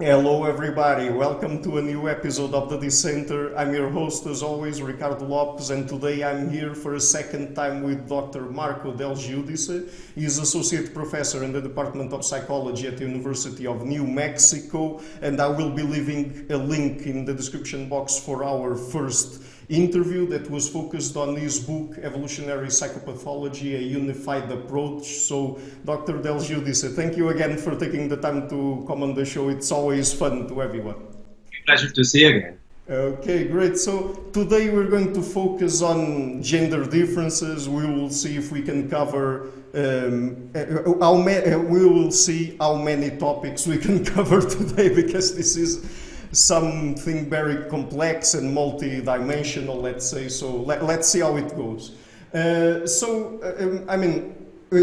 Hello, everybody. Welcome to a new episode of the Dissenter. I'm your host, as always, Ricardo Lopes, and today I'm here for a second time with Dr. Marco Del Giudice. He's associate professor in the Department of Psychology at the University of New Mexico, and I will be leaving a link in the description box for our first interview that was focused on his book, Evolutionary Psychopathology, a Unified Approach. So, Dr. Del Giudice, thank you again for taking the time to come on the show. It's always fun to have you on. Pleasure to see you again. Okay, great. So today we're going to focus on gender differences. We will see if we can cover we will see how many topics we can cover today, because this is something very complex and multi-dimensional, let's say. So let's see how it goes.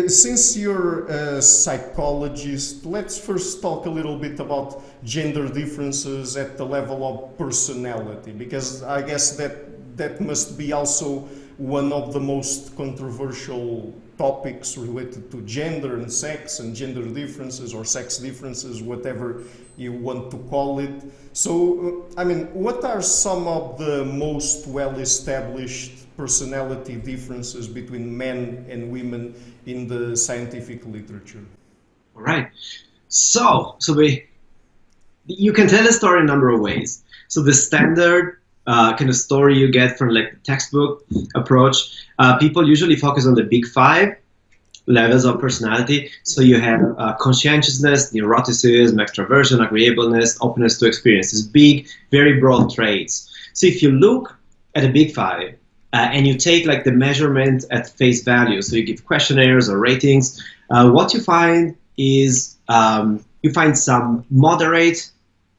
Since you're a psychologist, let's first talk a little bit about gender differences at the level of personality, because I guess that must be also one of the most controversial topics related to gender and gender differences or sex differences, whatever you want to call it. So, what are some of the most well-established personality differences between men and women in the scientific literature? All right. You can tell a story in a number of ways. So the standard kind of story you get from like the textbook approach, people usually focus on the big five levels of personality. So you have conscientiousness, neuroticism, extroversion, agreeableness, openness to experience. These big, very broad traits. So if you look at the big five, and you take like the measurement at face value, so you give questionnaires or ratings, what you find is you find some moderate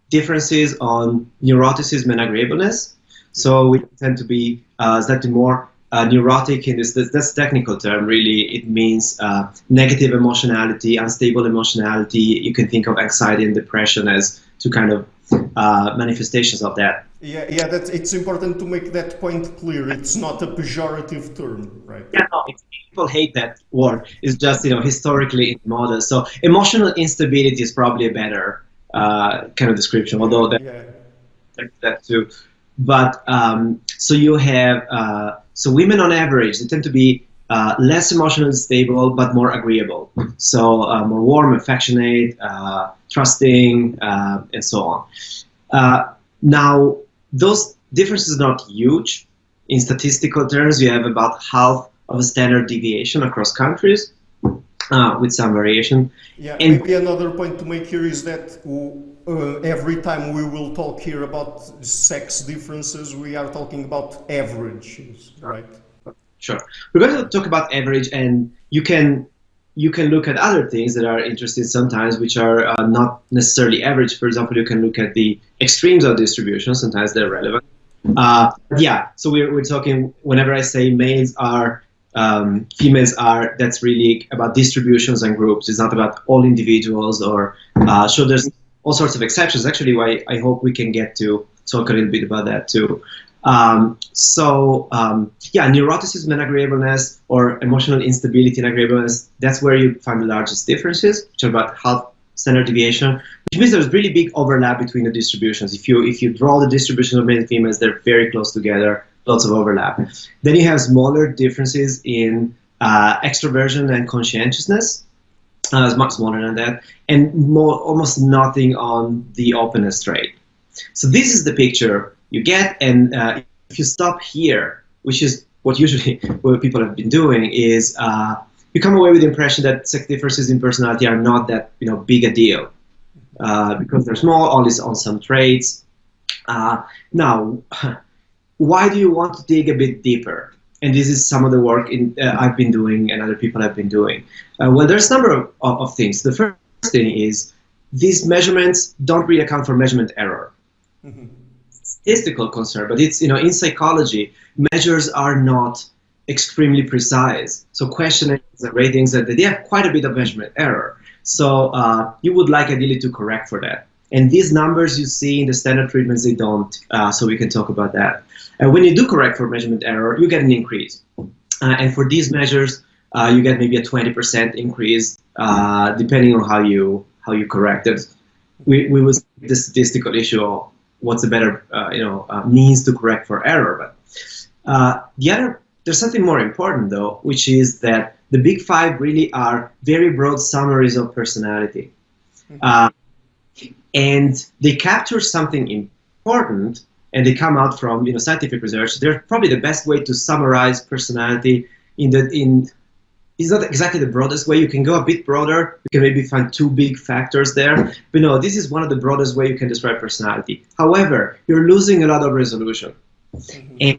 differences on neuroticism and agreeableness. So we tend to be slightly more neurotic in this. That's a technical term, really. It means negative emotionality, unstable emotionality. You can think of anxiety and depression as two kind of manifestations of that. Yeah, it's important to make that point clear. It's not a pejorative term, right? Yeah, no, people hate that word. It's just, historically in models. So emotional instability is probably a better kind of description, although that too. But so you have so women on average, they tend to be less emotionally stable but more agreeable. So more warm, affectionate, trusting, and so on. Now, those differences are not huge. In statistical terms, you have about half of a standard deviation across countries, with some variation. Yeah, and maybe another point to make here is that every time we will talk here about sex differences, we are talking about averages, right? Sure. We're going to talk about average, and you can look at other things that are interesting sometimes, which are not necessarily average. For example, you can look at the extremes of distribution. Sometimes they're relevant. Yeah, so we're talking, whenever I say males are, females are, that's really about distributions and groups. It's not about all individuals or, so there's all sorts of exceptions. Actually, I hope we can get to talk a little bit about that too. Yeah, neuroticism and agreeableness, or emotional instability and agreeableness, that's where you find the largest differences, which are about half standard deviation, which means there's really big overlap between the distributions. If you draw the distribution of male and females, they're very close together, lots of overlap. Then you have smaller differences in extroversion and conscientiousness, it's much smaller than that, and almost nothing on the openness trait. So this is the picture you get, and if you stop here, which is what usually what people have been doing, is you come away with the impression that sex differences in personality are not that big a deal because they're small, only on some traits. Now, why do you want to dig a bit deeper? And this is some of the work I've been doing and other people have been doing. Well, there's a number of things. The first thing is these measurements don't really account for measurement error. Mm-hmm. Statistical concern, but it's, in psychology, measures are not extremely precise. So questionnaires and ratings, they have quite a bit of measurement error. So you would like ideally to correct for that. And these numbers you see in the standard treatments, they don't. So we can talk about that. And when you do correct for measurement error, you get an increase. And for these measures, you get maybe a 20% increase, depending on how you correct it. we will see the statistical issue of what's a better means to correct for error. But there's something more important though, which is that the big five really are very broad summaries of personality. And they capture something important, and they come out from scientific research. They're probably the best way to summarize personality it's not exactly the broadest way. You can go a bit broader. You can maybe find two big factors there. But no, this is one of the broadest way you can describe personality. However, you're losing a lot of resolution. And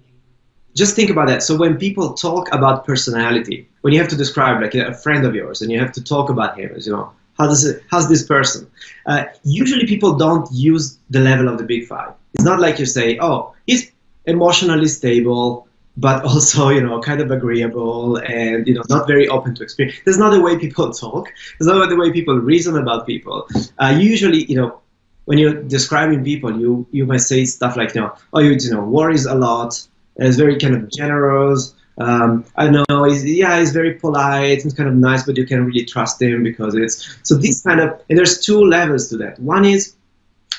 just think about that. So when people talk about personality, when you have to describe like a friend of yours and you have to talk about him, as how's this person? Usually people don't use the level of the big five. It's not like you say, oh, he's emotionally stable, but also, kind of agreeable and, not very open to experience. That's not the way people talk. That's not the way people reason about people. Usually, when you're describing people, you might say stuff like, worries a lot, is very kind of generous. I don't know, he's very polite, he's kind of nice, but you can't really trust him because so this kind of, and there's two levels to that. One is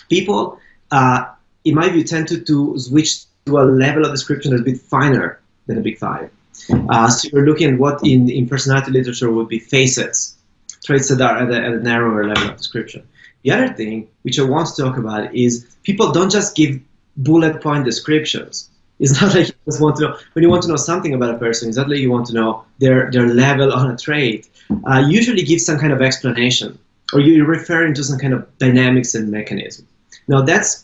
people, in my view, tend to switch to a level of description that's a bit finer than a big five. So you're looking at what in personality literature would be facets, traits that are at a narrower level of description. The other thing, which I want to talk about, is people don't just give bullet point descriptions. It's not like you just want to know, when you want to know something about a person, it's not like you want to know their level on a trait. Usually give some kind of explanation, or you're referring to some kind of dynamics and mechanism. Now that's,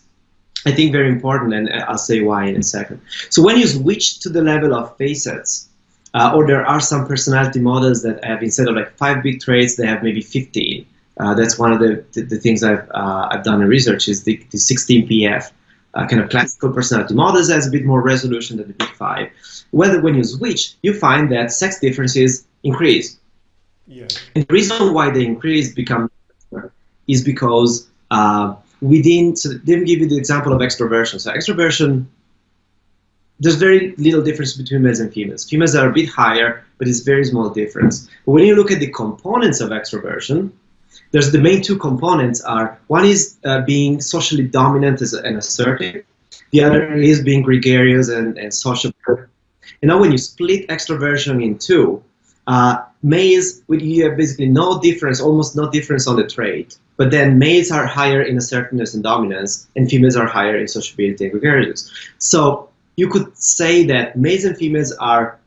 I think, very important, and I'll say why in a second. So when you switch to the level of facets, or there are some personality models that have, instead of like 5 big traits, they have maybe 15. That's one of the things I've done in research, is the 16PF kind of classical personality models has a bit more resolution than the big five. When you switch, you find that sex differences increase. Yeah. And the reason why they increase is because so they didn't give you the example of extroversion. So extroversion, there's very little difference between males and females. Females are a bit higher, but it's very small difference. But when you look at the components of extroversion, there's the main two components are, one is being socially dominant and assertive. The other is being gregarious and social. And now when you split extroversion in two, males, you have basically no difference, almost no difference on the trait. But then males are higher in assertiveness and dominance, and females are higher in sociability and gregariousness. So you could say that males and females are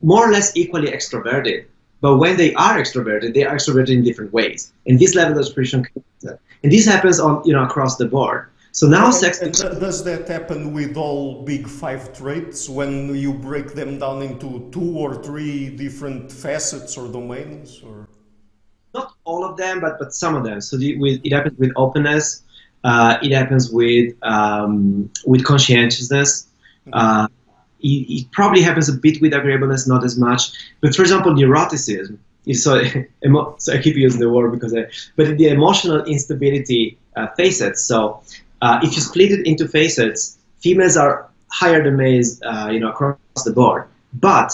more or less equally extroverted, but when they are extroverted in different ways. And this level of expression, and this happens on across the board. So now does that happen with all big five traits when you break them down into 2 or 3 different facets or domains, or? Not all of them, but some of them. So it happens with openness. It happens with conscientiousness. It probably happens a bit with agreeableness, not as much. But for example, neuroticism. So I keep using the word but the emotional instability facets. So if you split it into facets, females are higher than males, across the board. But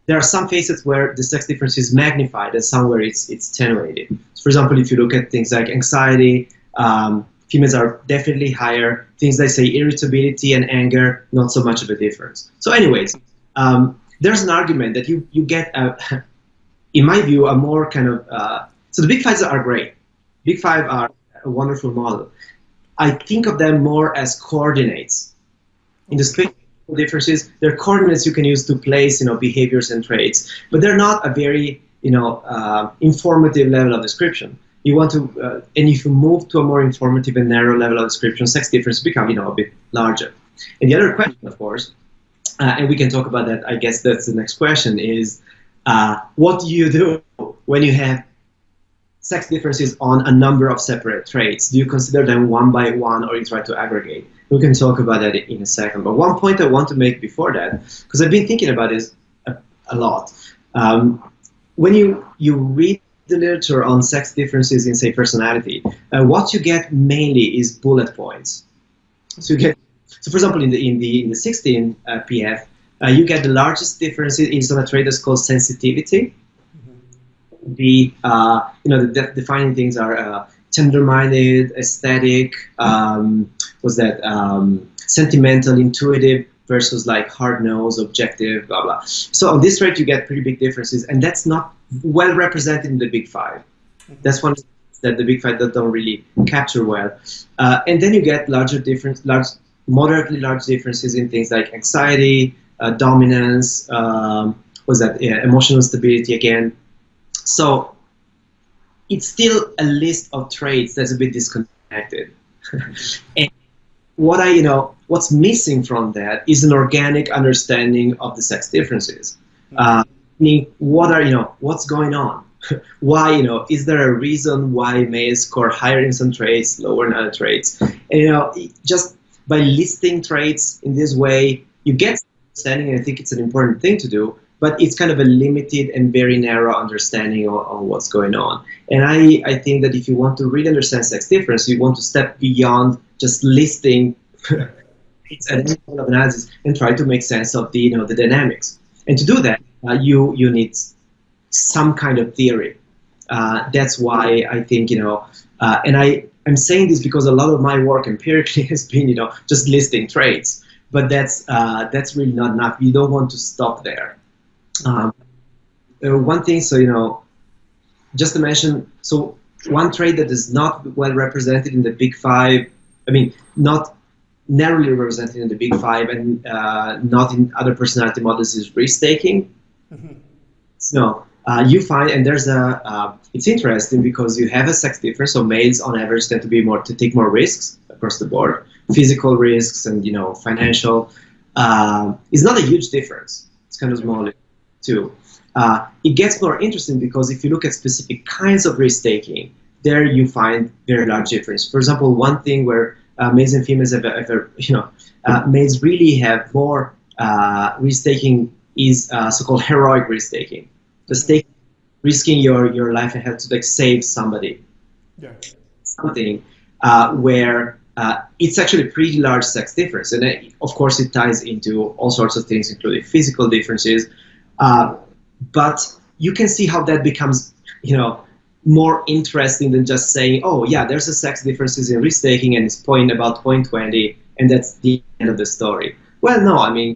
there are some facets where the sex difference is magnified and some where it's attenuated. So for example, if you look at things like anxiety, females are definitely higher. Things like, say, irritability and anger, not so much of a difference. So anyways, there's an argument that you get, in my view, a more kind of... so the big fives are great. Big five are a wonderful model. I think of them more as coordinates. In the space differences, they're coordinates you can use to place, behaviors and traits, but they're not a very, informative level of description. You want to, and if you move to a more informative and narrow level of description, sex differences become, a bit larger. And the other question, of course, and we can talk about that, I guess that's the next question, is what do you do when you have sex differences on a number of separate traits? Do you consider them one by one, or you try to aggregate? We can talk about that in a second. But one point I want to make before that, because I've been thinking about this a lot. When you read the literature on sex differences in, say, personality, what you get mainly is bullet points. So for example, in the 16 PF, you get the largest difference in a trait that's called sensitivity. The defining things are tender-minded, aesthetic, sentimental, intuitive, versus like hard-nosed, objective, blah, blah. So on this rate, you get pretty big differences, and that's not well represented in the Big Five. That's one that the Big Five that don't really capture well. And then you get moderately large differences in things like anxiety, dominance, emotional stability again. So it's still a list of traits that's a bit disconnected. And what's missing from that is an organic understanding of the sex differences. Meaning, what's going on? Why, is there a reason why males score higher in some traits, lower in other traits? And, just by listing traits in this way, you get understanding, and I think it's an important thing to do, but it's kind of a limited and very narrow understanding of what's going on. And I think that if you want to really understand sex difference, you want to step beyond just listing it's an of analysis and try to make sense of the dynamics. And to do that, you need some kind of theory. That's why I think and I'm saying this because a lot of my work empirically has been just listing traits, but that's really not enough. You don't want to stop there. One thing, just to mention, so one trait that is not well represented in the Big Five, not narrowly represented in the Big Five and not in other personality models is risk-taking. So you find, and there's it's interesting because you have a sex difference, so males on average tend to take more risks across the board, physical risks and financial. It's not a huge difference. It's kind of small too. It gets more interesting because if you look at specific kinds of risk-taking, there you find very large difference. For example, one thing where males and females males really have more risk-taking is so-called heroic risk-taking. Just risking your life and health to save somebody. Yeah. Something where it's actually a pretty large sex difference, and of course it ties into all sorts of things, including physical differences. But you can see how that becomes, more interesting than just saying, oh yeah, there's a sex differences in risk-taking and it's about 0.20 and that's the end of the story. Well, no,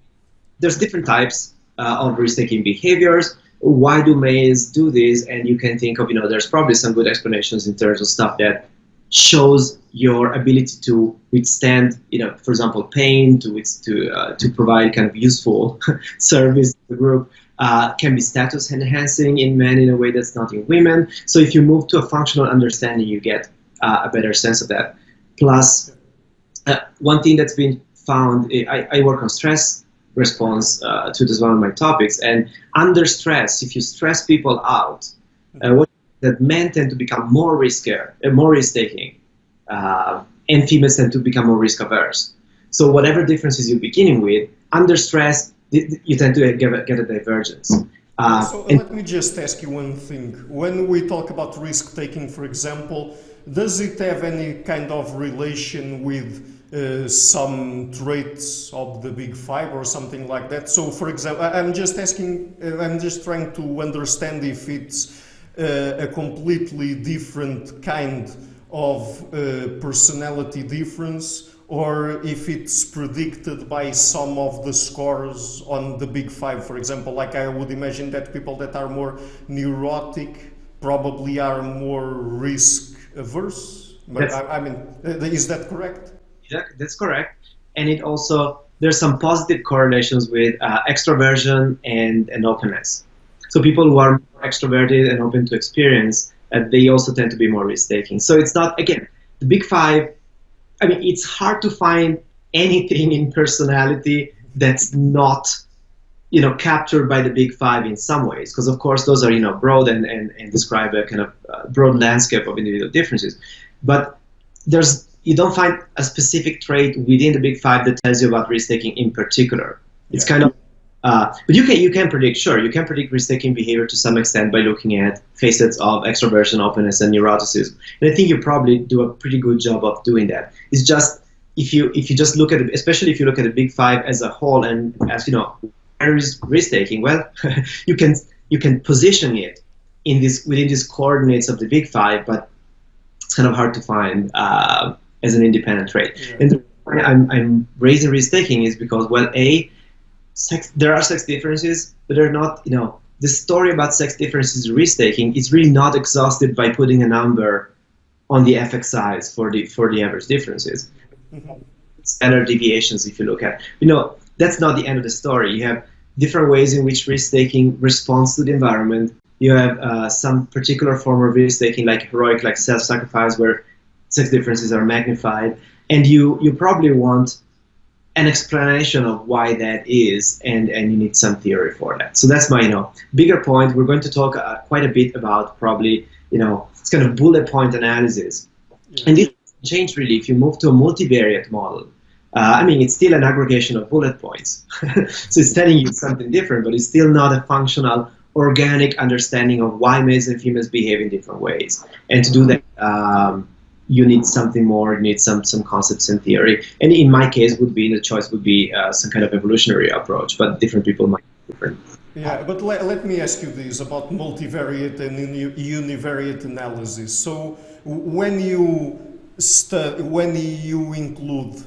there's different types of risk-taking behaviors. Why do males do this? And you can think of, there's probably some good explanations in terms of stuff that shows your ability to withstand, for example, pain, to provide kind of useful service to the group. Can be status enhancing in men in a way that's not in women. So if you move to a functional understanding, you get a better sense of that. Plus, one thing that's been found, I work on stress response to this one of my topics, and under stress, if you stress people out, that men tend to become more risk-taking, and females tend to become more risk-averse. So whatever differences you're beginning with, under stress, you tend to get a divergence. So let me just ask you one thing. When we talk about risk-taking, for example, does it have any kind of relation with some traits of the Big Five or something like that? So, for example, I'm just trying to understand if it's a completely different kind of personality difference, or if it's predicted by some of the scores on the Big Five. For example, like I would imagine that people that are more neurotic probably are more risk averse. But is that correct? Yeah, that's correct. And it also, there's some positive correlations with extroversion and openness. So people who are more extroverted and open to experience, they also tend to be more risk-taking. So it's not, again, the Big Five, it's hard to find anything in personality that's not, captured by the Big Five in some ways, because of course those are, broad and describe a kind of broad landscape of individual differences. But you don't find a specific trait within the Big Five that tells you about risk-taking in particular. It's kind of, but you can predict risk-taking behavior to some extent by looking at facets of extroversion, openness, and neuroticism. And I think you probably do a pretty good job of doing that. It's just if you just look at it, especially if you look at the Big Five as a whole, and as where is risk-taking? Well, you can position it within these coordinates of the Big Five, but it's kind of hard to find as an independent trait. Yeah. And the reason I'm raising risk-taking is because, well, there are sex differences, but they're not, the story about sex differences in risk-taking is really not exhausted by putting a number on the effect size for the average differences. Mm-hmm. Standard deviations, if you look at, that's not the end of the story. You have different ways in which risk-taking responds to the environment. You have some particular form of risk-taking, like heroic, like self-sacrifice, where sex differences are magnified. And you probably want an explanation of why that is, and you need some theory for that. So that's my bigger point. We're going to talk quite a bit about probably, it's kind of bullet point analysis. Yeah. And this change really if you move to a multivariate model. It's still an aggregation of bullet points. So it's telling you something different, but it's still not a functional, organic understanding of why males and females behave in different ways. And to do that, you need something more, you need some concepts and theory. And in my case, the choice would be some kind of evolutionary approach, but different people might be different. Yeah, but let me ask you this about multivariate and univariate analysis. So when you include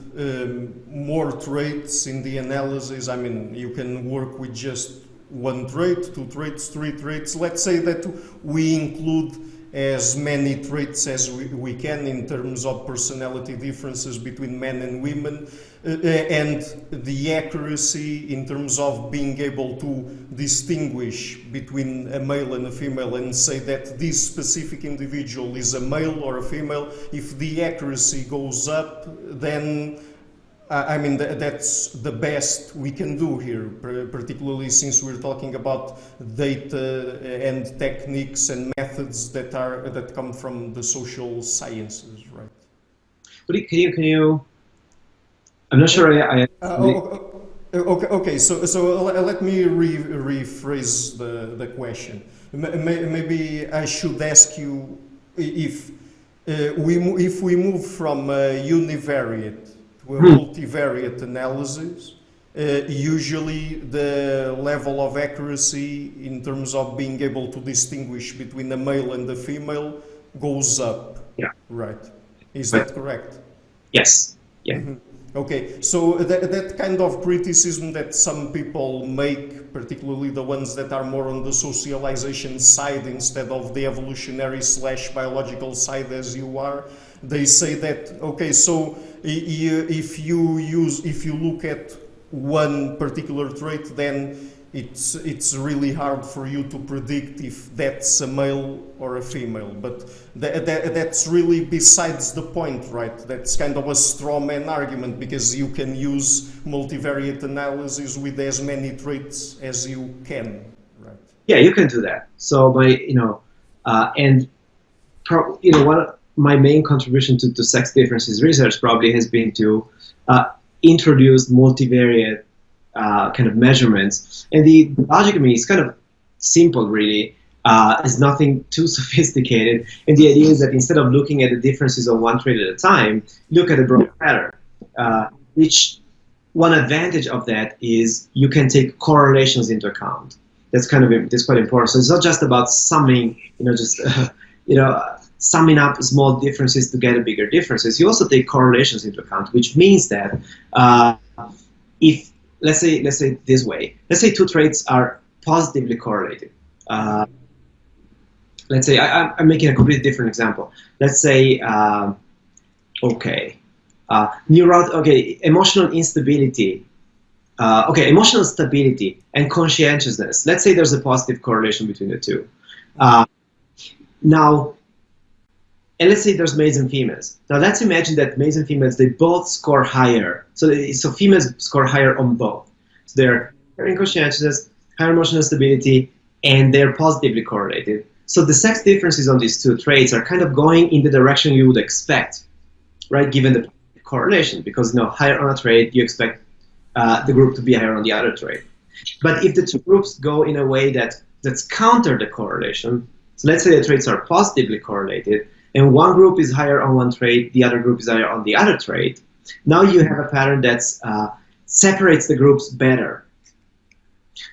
more traits in the analysis, you can work with just one trait, two traits, three traits. Let's say that we include as many traits as we can in terms of personality differences between men and women, and the accuracy in terms of being able to distinguish between a male and a female and say that this specific individual is a male or a female. If the accuracy goes up, then that's the best we can do here, particularly since we're talking about data and techniques and methods that come from the social sciences, right? But can you? I'm not sure. Okay. So let me rephrase the question. Maybe I should ask you if we move from univariate to a multivariate analysis, usually the level of accuracy in terms of being able to distinguish between a male and a female goes up. Yeah. Right. Is that correct? Yes. Yeah. Mm-hmm. Okay, so that kind of criticism that some people make, particularly the ones that are more on the socialization side instead of the evolutionary/biological side as you are, they say that, okay, so if you look at one particular trait, then it's really hard for you to predict if that's a male or a female. But that's really besides the point, right? That's kind of a straw man argument, because you can use multivariate analysis with as many traits as you can, right? Yeah, you can do that. So one of my main contribution to sex differences research probably has been to introduce multivariate kind of measurements. And the logic of me is kind of simple, really. It's nothing too sophisticated. And the idea is that instead of looking at the differences of one trait at a time, look at a broad pattern. Which one advantage of that is you can take correlations into account. That's quite important. So it's not just about summing, summing up small differences to get a bigger differences. You also take correlations into account, which means that if let's say it this way. Let's say two traits are positively correlated. Let's say I'm making a completely different example. Let's say emotional instability. Emotional stability and conscientiousness. Let's say there's a positive correlation between the two. And let's say there's males and females. Now let's imagine that males and females, they both score higher. So females score higher on both. So they're higher in conscientiousness, higher emotional stability, and they're positively correlated. So the sex differences on these two traits are kind of going in the direction you would expect, right? Given the correlation, because higher on a trait, you expect the group to be higher on the other trait. But if the two groups go in a way that's counter the correlation, so let's say the traits are positively correlated, and one group is higher on one trait, the other group is higher on the other trait, now you have a pattern that separates the groups better.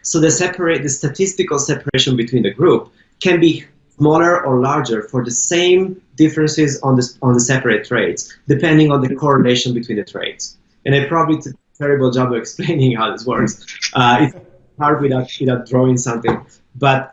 So the statistical separation between the group can be smaller or larger for the same differences on the separate traits, depending on the correlation between the traits. And I probably did a terrible job of explaining how this works. It's hard without drawing something, but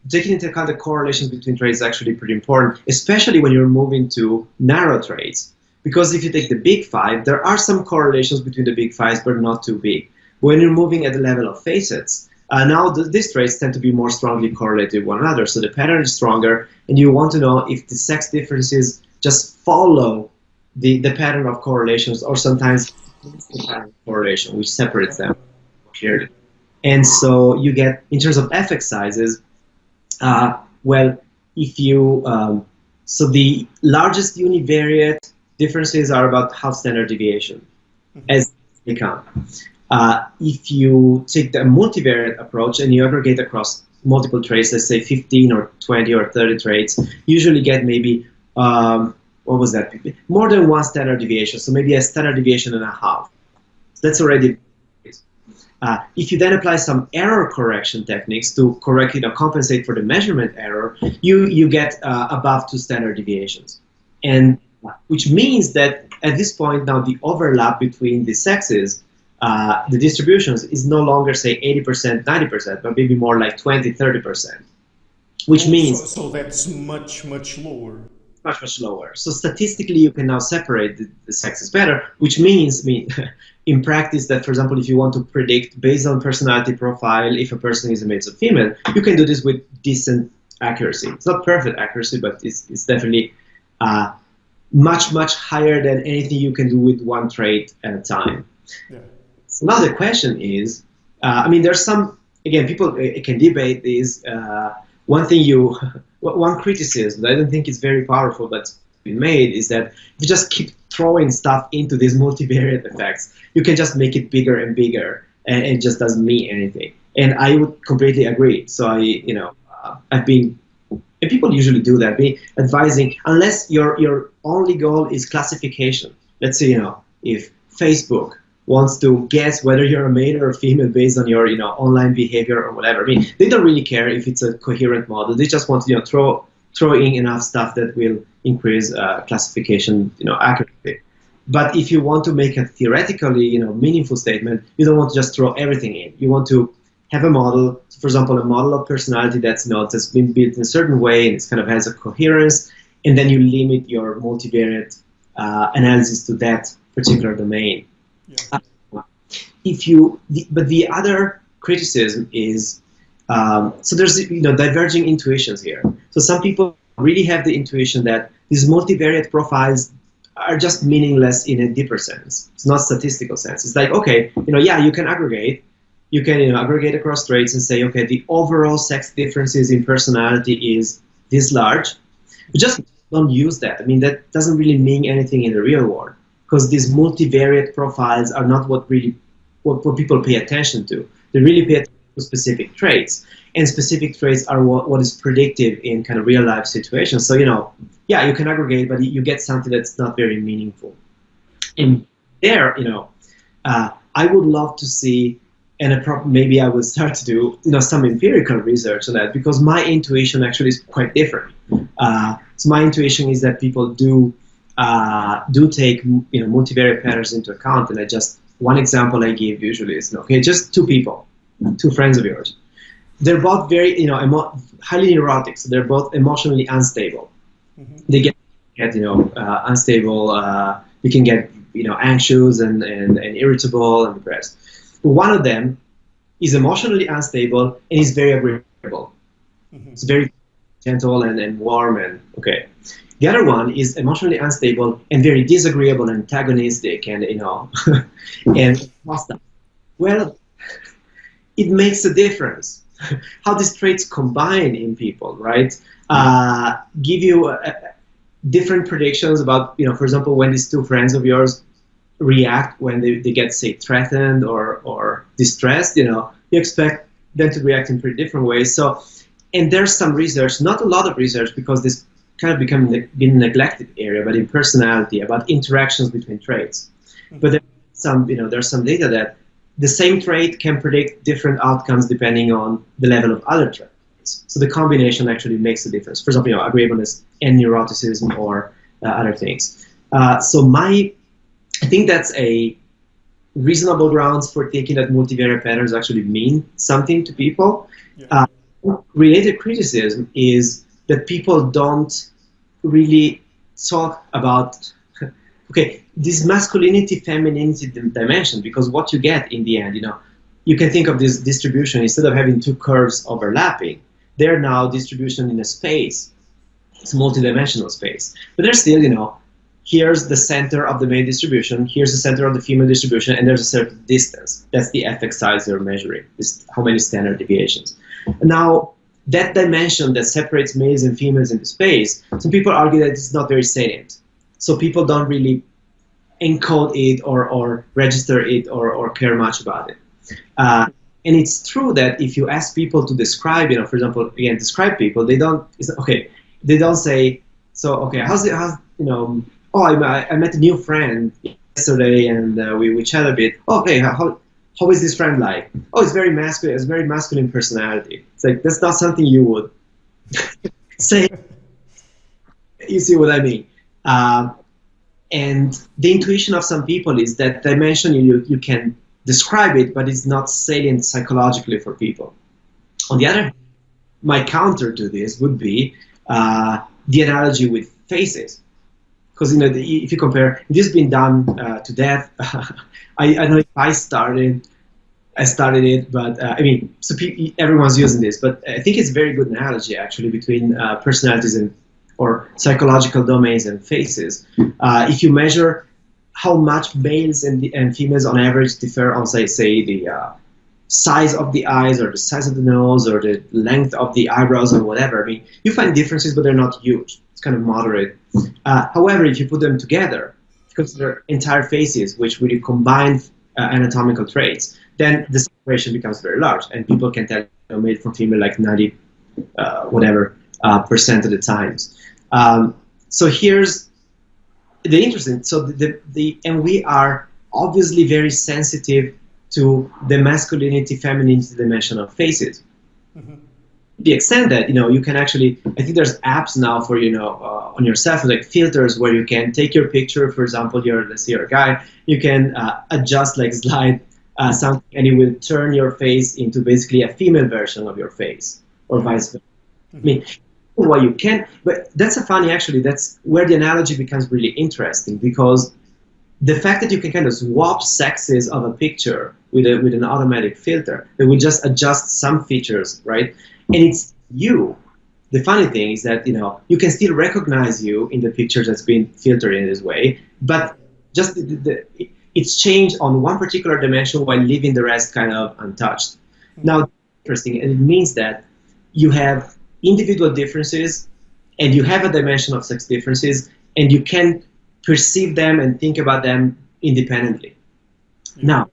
taking into account the correlation between traits is actually pretty important, especially when you're moving to narrow traits. Because if you take the big five, there are some correlations between the big fives, but not too big. When you're moving at the level of facets, now these traits tend to be more strongly correlated with one another, so the pattern is stronger, and you want to know if the sex differences just follow the pattern of correlations, or sometimes the pattern of correlation, which separates them clearly. And so you get, in terms of effect sizes, well, if you, so the largest univariate differences are about half standard deviation, as they count. If you take the multivariate approach and you aggregate across multiple traits, let's say 15 or 20 or 30 traits, you usually get maybe, what was that? More than one standard deviation, so maybe a standard deviation and a half. That's already. If you then apply some error correction techniques to correct, compensate for the measurement error, you get above 2 standard deviations, and which means that at this point now the overlap between the sexes, the distributions, is no longer say 80%, 90%, but maybe more like 20, 30%, which means so that's much lower. Much lower. So statistically, you can now separate the sexes better, which means, in practice, that, for example, if you want to predict based on personality profile if a person is a male or female, you can do this with decent accuracy. It's not perfect accuracy, but it's definitely much higher than anything you can do with one trait at a time. Yeah. So now the question is, there's some, again, people can debate this. One criticism that I don't think is very powerful, but it's been made, is that if you just keep throwing stuff into these multivariate effects, you can just make it bigger and bigger, and it just doesn't mean anything. And I would completely agree. So I've been, and people usually do that, advising, unless your only goal is classification. Let's say, if Facebook wants to guess whether you're a male or a female based on your online behavior or whatever. They don't really care if it's a coherent model. They just want to throw in enough stuff that will increase classification accuracy. But if you want to make a theoretically meaningful statement, you don't want to just throw everything in. You want to have a model, for example, a model of personality that's that's been built in a certain way and it kind of has a coherence, and then you limit your multivariate analysis to that particular domain. Yeah. But the other criticism is, so there's diverging intuitions here. So some people really have the intuition that these multivariate profiles are just meaningless in a deeper sense. It's not statistical sense. It's like, okay, you can aggregate. You can aggregate across traits and say, okay, the overall sex differences in personality is this large. But just don't use that. That doesn't really mean anything in the real world, because these multivariate profiles are not what people pay attention to. They really pay attention to specific traits, and specific traits are what is predictive in kind of real life situations. So you can aggregate, but you get something that's not very meaningful. And there, I would love to see, and maybe I will start to do some empirical research on that, because my intuition actually is quite different. So my intuition is that people do take multivariate patterns into account, and one example I give usually is just two people, two friends of yours. They're both very highly neurotic, so they're both emotionally unstable. Mm-hmm. They get unstable. They can get anxious and irritable and depressed. But one of them is emotionally unstable and is very agreeable. Mm-hmm. It's very gentle and warm and okay. The other one is emotionally unstable and very disagreeable and antagonistic and and hostile. Well, it makes a difference how these traits combine in people, right? Give you different predictions about, for example, when these two friends of yours react when they get, say, threatened or distressed, you expect them to react in pretty different ways. So, and there's some research, not a lot of research, because this kind of been a neglected area, but in personality, about interactions between traits. Mm-hmm. But there's some data that the same trait can predict different outcomes depending on the level of other traits. difference. So the combination actually makes a difference. For example, agreeableness and neuroticism or other things. I think that's a reasonable grounds for thinking that multivariate patterns actually mean something to people. Yeah. Related criticism is that people don't really talk about this masculinity femininity dimension, because what you get in the end, you can think of this distribution, instead of having two curves overlapping, they're now distribution in a space. It's a multidimensional space, but there's still, here's the center of the male distribution, here's the center of the female distribution, and there's a certain distance. That's the effect size they're measuring, is how many standard deviations. Now, that dimension that separates males and females into space, some people argue that it's not very salient. So people don't really encode it or register it or care much about it. And it's true that if you ask people to describe, for example, again, describe people, they don't say, I met a new friend yesterday and we chat a bit. Okay, how is this friend like? Oh, it's very masculine. It's very masculine personality. It's like, that's not something you would say. You see what I mean? And the intuition of some people is that dimension, you can describe it, but it's not salient psychologically for people. On the other hand, my counter to this would be the analogy with faces. Because if you compare, this has been done to death. I don't know if I started it, but everyone's using this. But I think it's a very good analogy actually between personalities or psychological domains and faces. If you measure how much males and females on average differ on say the size of the eyes or the size of the nose or the length of the eyebrows or whatever, you find differences, but they're not huge. It's kind of moderate. However, if you put them together, consider entire faces, which really combine anatomical traits, then the separation becomes very large, and people can tell male from female like 90% of the times. So here's the interesting. So and we are obviously very sensitive to the masculinity, femininity dimension of faces. Mm-hmm. The extent that you can actually, I think there's apps now for on your cell phone, like filters where you can take your picture. For example, let's say you're a guy, you can adjust, like slide something, and it will turn your face into basically a female version of your face, or vice versa. Mm-hmm. Well, you can, but that's that's where the analogy becomes really interesting, because the fact that you can kind of swap sexes of a picture with an automatic filter that will just adjust some features, right? And it's you. The funny thing is that you can still recognize you in the picture that's been filtered in this way, but just it's changed on one particular dimension while leaving the rest kind of untouched. Now, interesting, and it means that you have individual differences, and you have a dimension of sex differences, and you can perceive them and think about them independently. Yeah. Now,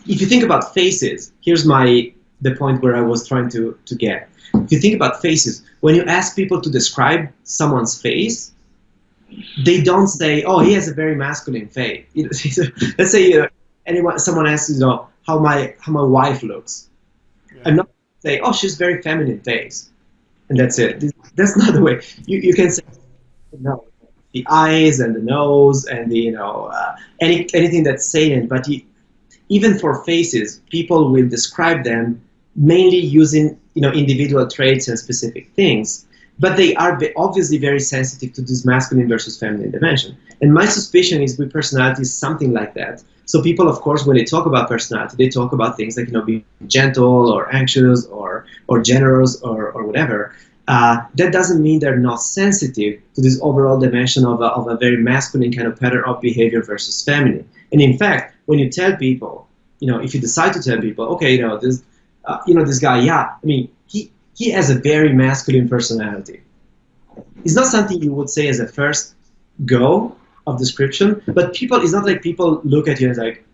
if you think about faces, here's the point where I was trying to get. If you think about faces, when you ask people to describe someone's face, they don't say, "Oh, he has a very masculine face." Let's say someone asks, how my wife looks. Yeah. I'm not saying, "Oh, she's very feminine face," and that's it. That's not the way. You can say, no, the eyes and the nose and the anything that's salient. But even for faces, people will describe them mainly using individual traits and specific things, but they are obviously very sensitive to this masculine versus feminine dimension. And my suspicion is with personality is something like that. So people, of course, when they talk about personality, they talk about things like being gentle or anxious or generous or whatever. That doesn't mean they're not sensitive to this overall dimension of a very masculine kind of pattern of behavior versus feminine. And in fact, when you tell people, if you decide to tell people, okay, this guy, he has a very masculine personality. It's not something you would say as a first go of description, but it's not like people look at you and like,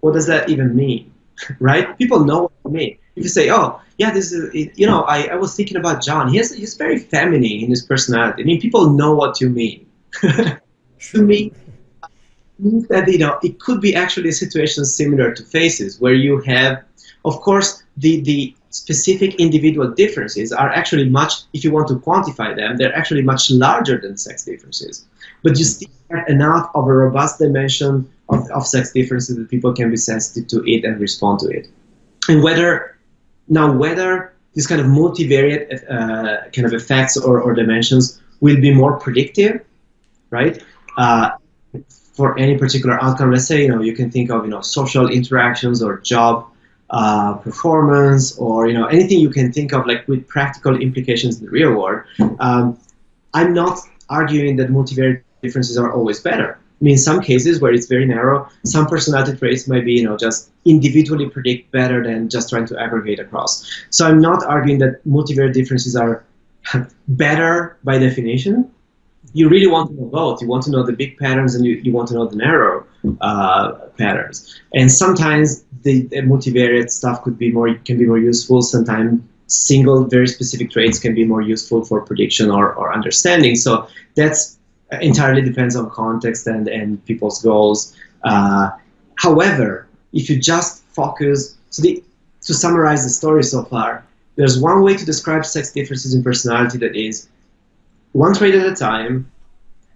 what does that even mean, right? People know what you mean. If you say, oh, yeah, this is, I was thinking about John. He's very feminine in his personality. People know what you mean. To me, that it could be actually a situation similar to faces, where you have, of course, the specific individual differences are actually much, if you want to quantify them, they're actually much larger than sex differences. But you still have enough of a robust dimension of sex differences that people can be sensitive to it and respond to it. And whether these kind of multivariate kind of effects or dimensions will be more predictive, right? For any particular outcome, let's say, you can think of, social interactions or job performance, or anything you can think of, like with practical implications in the real world. I'm not arguing that multivariate differences are always better. I mean, in some cases where it's very narrow, some personality traits might be, just individually predict better than just trying to aggregate across. So I'm not arguing that multivariate differences are better by definition. You really want to know both. You want to know the big patterns, and you want to know the narrow patterns. And sometimes the multivariate stuff can be more useful. Sometimes single, very specific traits can be more useful for prediction or understanding. So that's entirely depends on context and people's goals. However, if you just focus, to summarize the story so far, there's one way to describe sex differences in personality, that is one trait at a time,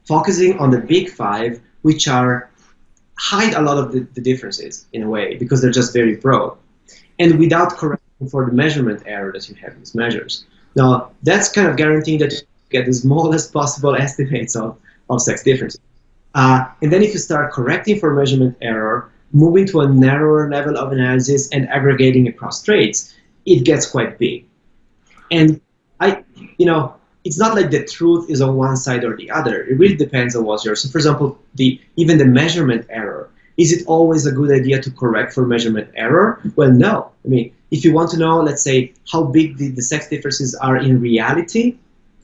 focusing on the big five, which hide a lot of the differences in a way, because they're just very broad, and without correcting for the measurement error that you have in these measures. Now, that's kind of guaranteeing that you get the smallest possible estimates of sex differences. And then if you start correcting for measurement error, moving to a narrower level of analysis and aggregating across traits, it gets quite big. And it's not like the truth is on one side or the other. It really depends on what's yours. So, for example, even the measurement error. Is it always a good idea to correct for measurement error? Well, no. I mean, if you want to know, let's say, how big the sex differences are in reality,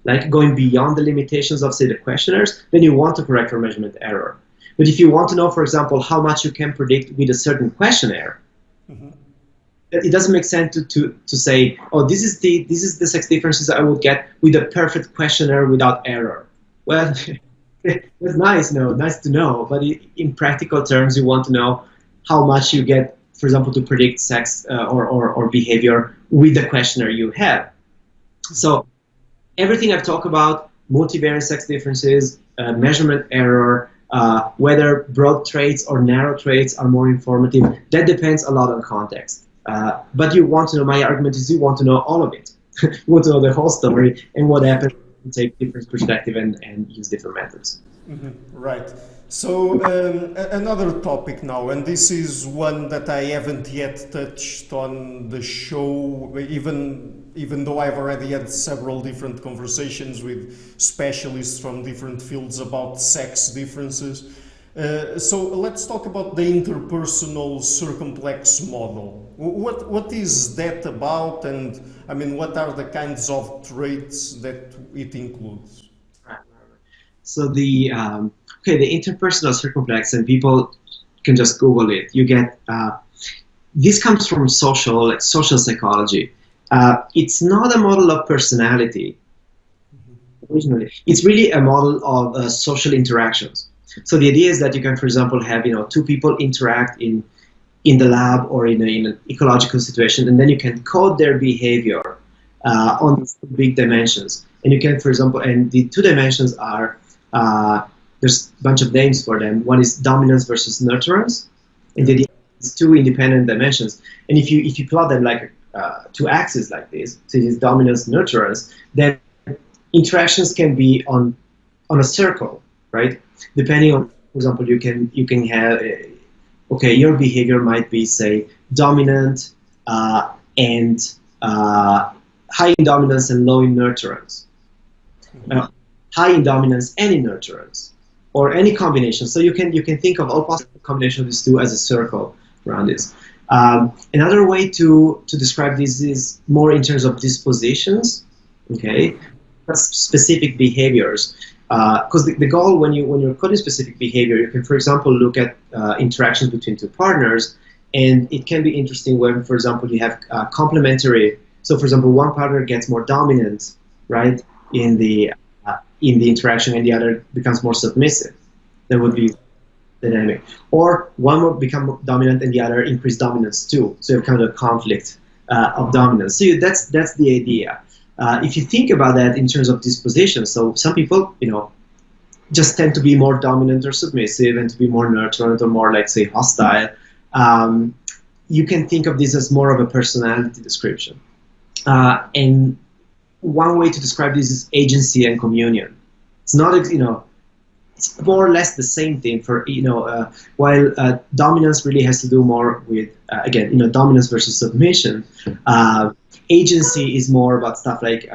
like going beyond the limitations of, say, the questionnaires, then you want to correct for measurement error. But if you want to know, for example, how much you can predict with a certain questionnaire, it doesn't make sense to say, oh, this is the sex differences I would get with a perfect questionnaire without error. Well, that's nice to know, but in practical terms, you want to know how much you get, for example, to predict sex or behavior with the questionnaire you have. So everything I've talked about, multivariate sex differences, measurement error, whether broad traits or narrow traits are more informative, that depends a lot on context. But you want to know, my argument is you want to know all of it. You want to know the whole story and what happens when you take different perspective and use different methods. Right. So another topic now, and this is one that I haven't yet touched on the show, even though I've already had several different conversations with specialists from different fields about sex differences. So let's talk about the interpersonal circumplex model. What is that about, and I mean, what are the kinds of traits that it includes? So the interpersonal circumplex, and people can just Google it. You get this comes from social psychology. It's not a model of personality originally. It's really a model of social interactions. So the idea is that you can, for example, have two people interact in the lab or in an ecological situation, and then you can code their behavior on these big dimensions. And you can, for example, and the two dimensions are there's a bunch of names for them. One is dominance versus nurturance, and the idea is two independent dimensions. And if you plot them like two axes like this, so it is dominance, nurturance, then interactions can be on a circle, right? Depending on, for example, you can have, your behavior might be, say, dominant and high in dominance and low in nurturance, high in dominance and in nurturance, or any combination. So you can think of all possible combinations of these two as a circle around this. Another way to describe this is more in terms of dispositions, specific behaviors. Because the goal when you're coding specific behavior, you can, for example, look at interactions between two partners, and it can be interesting when, for example, you have complementary. So, for example, one partner gets more dominant, right, in the interaction, and the other becomes more submissive. That would be dynamic. Or one will become dominant and the other increase dominance too. So you have kind of a conflict of dominance. So that's the idea. If you think about that in terms of disposition, so some people, just tend to be more dominant or submissive and to be more nurturant or more, like, say, hostile. You can think of this as more of a personality description. And one way to describe this is agency and communion. It's not, it's more or less the same thing for, while dominance really has to do more with, again, dominance versus submission. Agency is more about stuff like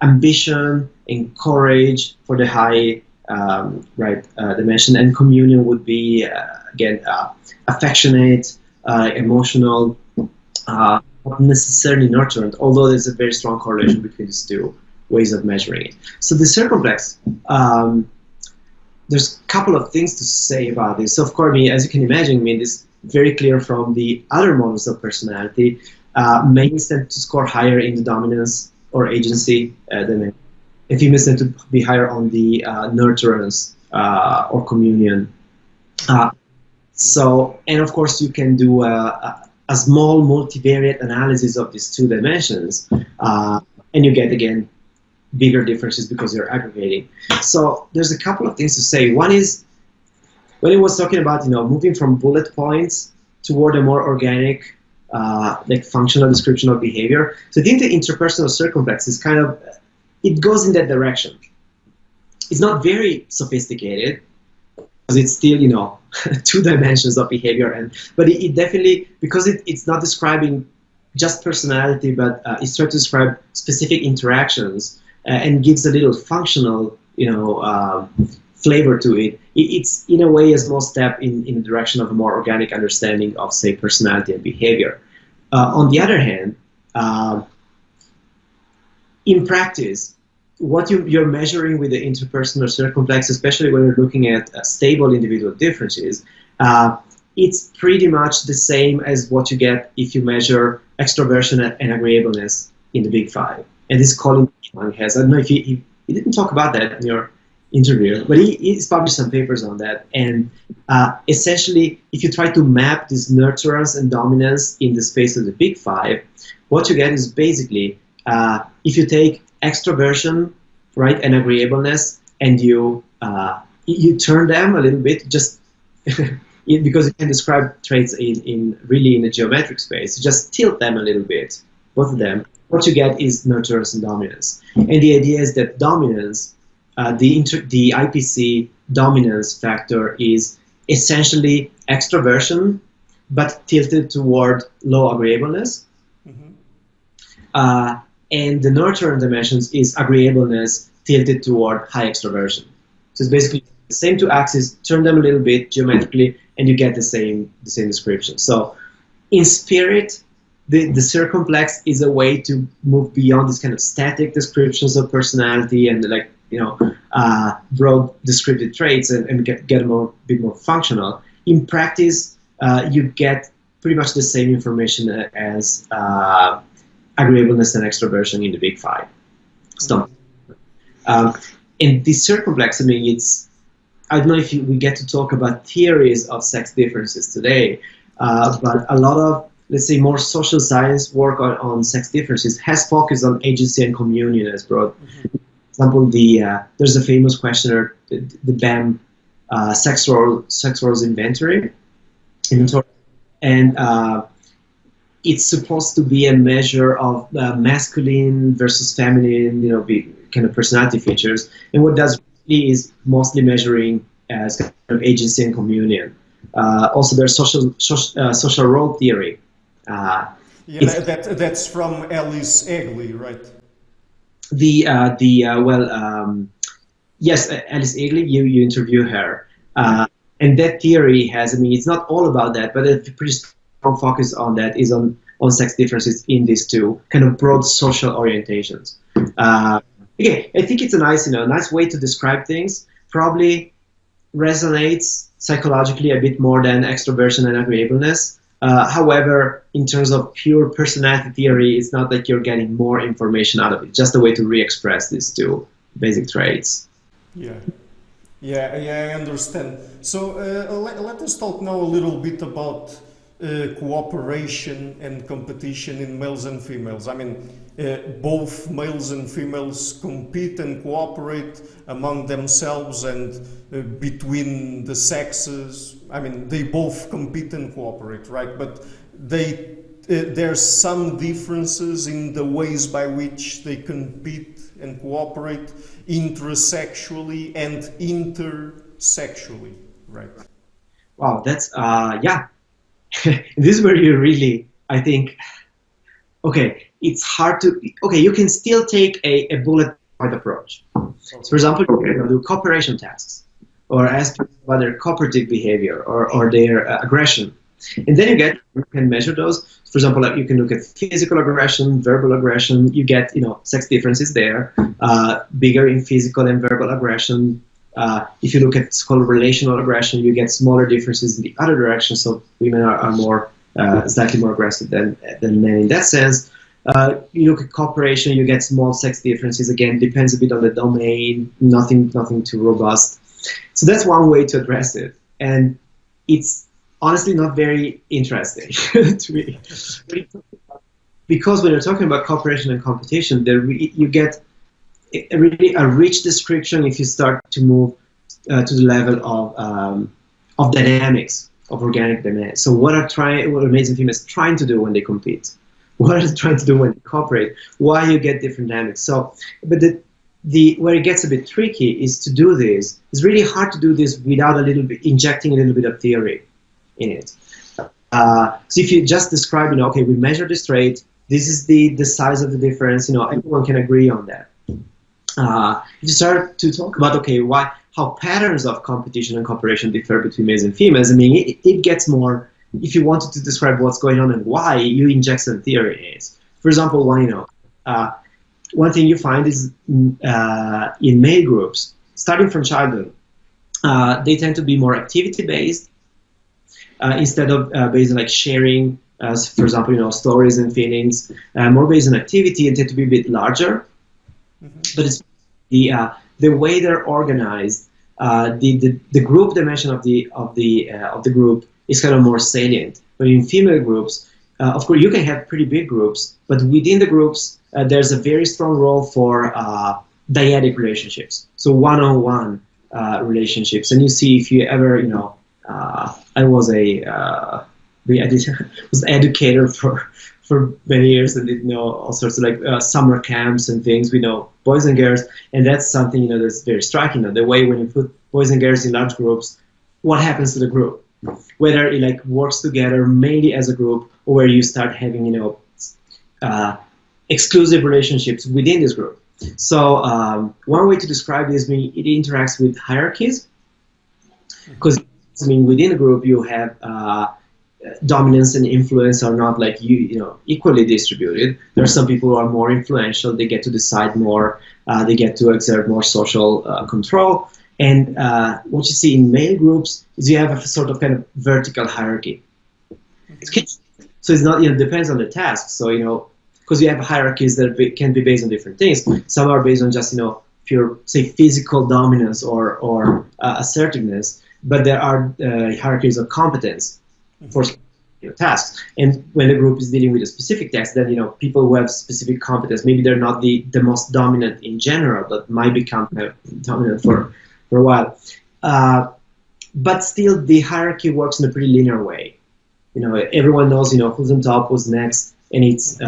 ambition and courage for the high dimension, and communion would be, again, affectionate, emotional, not necessarily nurturant, although there's a very strong correlation between these two ways of measuring it. So the circumplex, there's a couple of things to say about this. So of course, as you can imagine, this is very clear from the other models of personality. Males tend to score higher in the dominance or agency than men. And females tend to be higher on the nurturance or communion. And of course, you can do a small multivariate analysis of these two dimensions, and you get, again, bigger differences because you're aggregating. So there's a couple of things to say. One is, when he was talking about moving from bullet points toward a more organic, like, functional description of behavior. So I think the interpersonal circumplex is kind of, it goes in that direction. It's not very sophisticated, because it's still, two dimensions of behavior, but it definitely, because it's not describing just personality, but it's trying to describe specific interactions, and gives a little functional, flavor to it. It's, in a way, a small step in the direction of a more organic understanding of, say, personality and behavior. On the other hand, in practice, what you're measuring with the interpersonal circumplex, especially when you're looking at stable individual differences, it's pretty much the same as what you get if you measure extroversion and agreeableness in the Big Five. And this Colin has, I don't know if he didn't talk about that in your interview, but he's published some papers on that. And essentially, if you try to map this nurturance and dominance in the space of the Big Five, what you get is basically, if you take extroversion, right, and agreeableness, and you turn them a little bit, just because you can describe traits in a geometric space, you just tilt them a little bit, both of them. What you get is nurturance and dominance. And the idea is that dominance, the IPC dominance factor, is essentially extroversion, but tilted toward low agreeableness. Mm-hmm. And the nurturance dimensions is agreeableness tilted toward high extroversion. So it's basically the same two axes, turn them a little bit geometrically, and you get the same description. So in spirit, the circumplex is a way to move beyond these kind of static descriptions of personality and, like, broad descriptive traits, and get a bit more functional. In practice, you get pretty much the same information as agreeableness and extroversion in the Big Five. And the circumplex, I don't know if we get to talk about theories of sex differences today, but a lot of, let's say, more social science work on sex differences has focused on agency and communion as broad. Mm-hmm. For example, there's a famous questionnaire, the BAM sex roles inventory, and it's supposed to be a measure of masculine versus feminine, kind of personality features. And what it does really is mostly measuring as kind of agency and communion. Also, there's social role theory. That's from Ellis, right? Yes, Alice Egley, you interview her. And that theory has, it's not all about that, but a pretty strong focus on that is on sex differences in these two kind of broad social orientations. Again, I think it's a nice way to describe things. Probably resonates psychologically a bit more than extroversion and agreeableness. However, in terms of pure personality theory, it's not like you're getting more information out of it. Just a way to re-express these two basic traits. Yeah, I understand. So let us talk now a little bit about cooperation and competition in males and females. I mean, both males and females compete and cooperate among themselves and between the sexes. I mean, they both compete and cooperate, right? But there's some differences in the ways by which they compete and cooperate intrasexually and intersexually, right? Wow, that's, yeah. This is where you really, I think, okay, it's hard to, okay, you can still take a bullet point approach. So for example, you can do cooperation tasks or ask people about their cooperative behavior or their aggression. And then you can measure those. For example, like you can look at physical aggression, verbal aggression. You get, sex differences there, bigger in physical and verbal aggression. If you look at what's called relational aggression, you get smaller differences in the other direction. So women are more slightly more aggressive than men in that sense. You look at cooperation, you get small sex differences. Again, depends a bit on the domain. Nothing too robust. So that's one way to address it, and it's honestly not very interesting to me, because when you're talking about cooperation and competition, you get a rich description if you start to move to the level of dynamics, of organic dynamics. So what are males and females trying to do when they compete? What are they trying to do when they cooperate? Why you get different dynamics? So, but where it gets a bit tricky is to do this. It's really hard to do this without injecting a little bit of theory in it. So if you just describe, okay, we measure this rate. This is the size of the difference. Everyone can agree on that. If you start to talk about, okay, how patterns of competition and cooperation differ between males and females, I mean, it gets more. If you wanted to describe what's going on and why, you inject some theory in it. For example, one thing you find is in male groups, starting from childhood, they tend to be more activity-based instead of based on like sharing, for example, stories and feelings, more based on activity, and tend to be a bit larger. Mm-hmm. But it's the way they're organized, the group dimension of the group is kind of more salient. But in female groups, of course, you can have pretty big groups, but within the groups, there's a very strong role for dyadic relationships, so one-on-one relationships. And you see, if you ever, I was was an educator for many years and did all sorts of like summer camps and things. We know boys and girls, and that's something that's very striking. The way when you put boys and girls in large groups, what happens to the group? Whether it like works together mainly as a group, or where you start having exclusive relationships within this group. So one way to describe this, it interacts with hierarchies, because within a group you have dominance and influence are not like equally distributed. There are some people who are more influential. They get to decide more. They get to exert more social control. And what you see in male groups is you have a sort of kind of vertical hierarchy. So it's not, it depends on the task. So, because you have hierarchies that can be based on different things. Some are based on just, pure, say, physical dominance or assertiveness. But there are hierarchies of competence for tasks. And when the group is dealing with a specific task, then, people who have specific competence, maybe they're not the most dominant in general, but might become dominant for a while. But still, the hierarchy works in a pretty linear way. Everyone knows, who's on top, who's next, and it's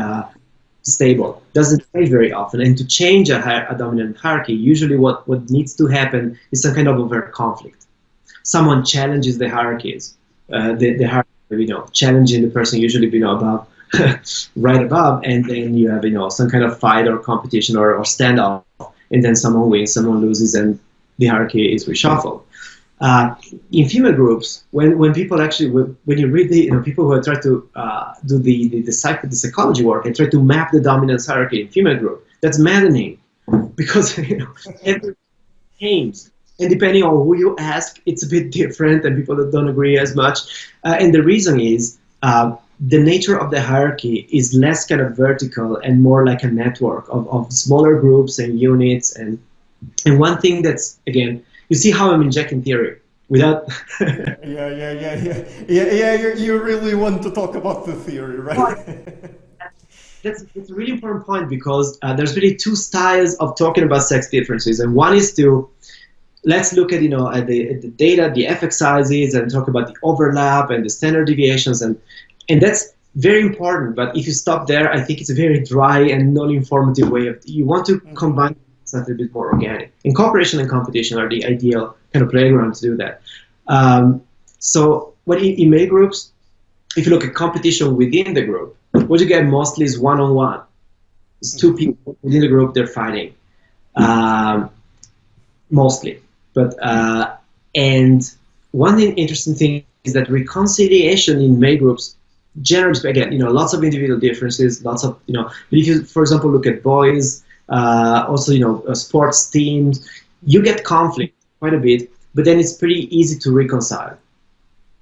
stable. Doesn't change very often. And to change a dominant hierarchy, usually what needs to happen is some kind of overt conflict. Someone challenges the hierarchies. The hierarchy, challenging the person usually, above, right above, and then you have, some kind of fight or competition or standoff, and then someone wins, someone loses, and the hierarchy is reshuffled. In female groups, when people actually, when you read the people who try to do the psychology work and try to map the dominance hierarchy in female group, that's maddening, because everything changes, and depending on who you ask, it's a bit different, and people that don't agree as much. And the reason is the nature of the hierarchy is less kind of vertical and more like a network of smaller groups and units. And one thing that's, again, you see how I'm injecting theory. without. You really want to talk about the theory, right? That's a really important point because there's really two styles of talking about sex differences, and one is to let's look at at the data, the effect sizes, and talk about the overlap and the standard deviations, and that's very important. But if you stop there, I think it's a very dry and non-informative way of. You want to combine something a bit more organic. And cooperation and competition are the ideal kind of playground to do that. So when in male groups, if you look at competition within the group, what you get mostly is one-on-one. It's two people within the group, they're fighting, mostly. But and one interesting thing is that reconciliation in male groups, generally, again, lots of individual differences, lots of, but if you, for example, look at boys, also, sports teams, you get conflict quite a bit, but then it's pretty easy to reconcile.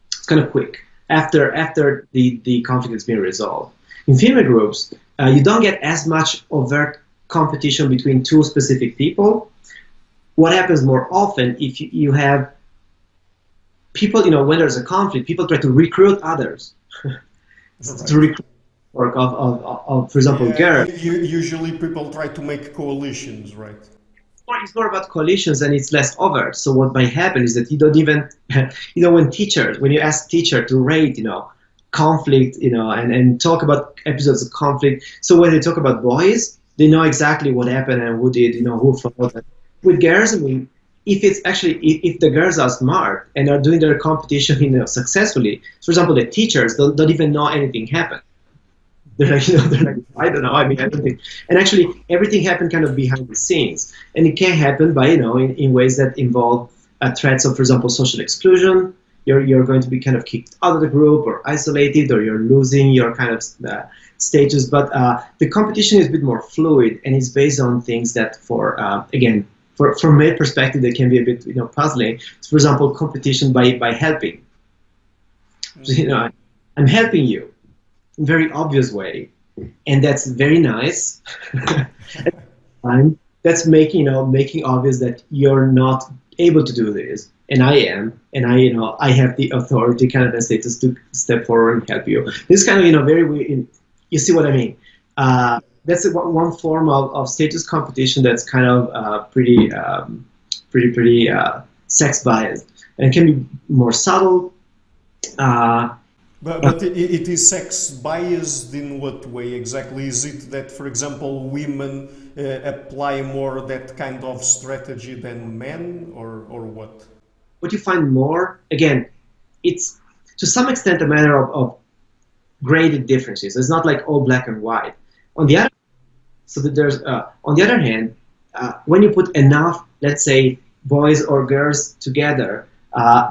It's kind of quick after the conflict has been resolved. In female groups, you don't get as much overt competition between two specific people. What happens more often if you have people, when there's a conflict, people try to recruit others to recruit work of for example, girls. Usually people try to make coalitions, right? It's more about coalitions and it's less overt. So what might happen is that you don't even, when you ask teacher to rate, conflict, and talk about episodes of conflict. So when they talk about boys, they know exactly what happened and who did, who fought. With girls, I mean, if the girls are smart and are doing their competition, successfully, for example, the teachers don't even know anything happened. They're like, I don't know. I mean, I don't think. And actually, everything happened kind of behind the scenes, and it can happen by in ways that involve threats of, for example, social exclusion. You're going to be kind of kicked out of the group or isolated, or you're losing your kind of status. But the competition is a bit more fluid, and it's based on things that, again, from my perspective, they can be a bit puzzling. So, for example, competition by helping. So, I'm helping you. In a very obvious way, and that's very nice. That's making obvious that you're not able to do this, and I am, and I have the authority, kind of, and status to step forward and help you. This kind of very weird. You see what I mean? That's one form of status competition that's kind of pretty sex biased, and it can be more subtle. But it is sex biased in what way exactly? Is it that, for example, women apply more that kind of strategy than men, or what? What you find more, again, it's to some extent a matter of graded differences. It's not like all black and white. On the other hand, when you put enough, let's say, boys or girls together,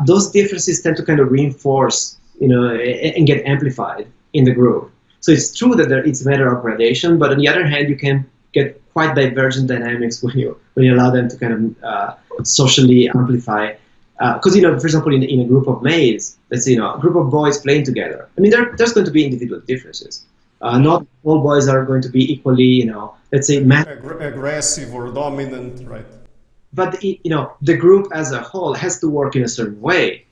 those differences tend to kind of reinforce, and get amplified in the group. So it's true that it's a matter of gradation, but on the other hand, you can get quite divergent dynamics when you allow them to kind of socially amplify. Because for example, in a group of males, let's say a group of boys playing together. I mean, there's going to be individual differences. Not all boys are going to be equally, let's say, aggressive or dominant, right? But the group as a whole has to work in a certain way.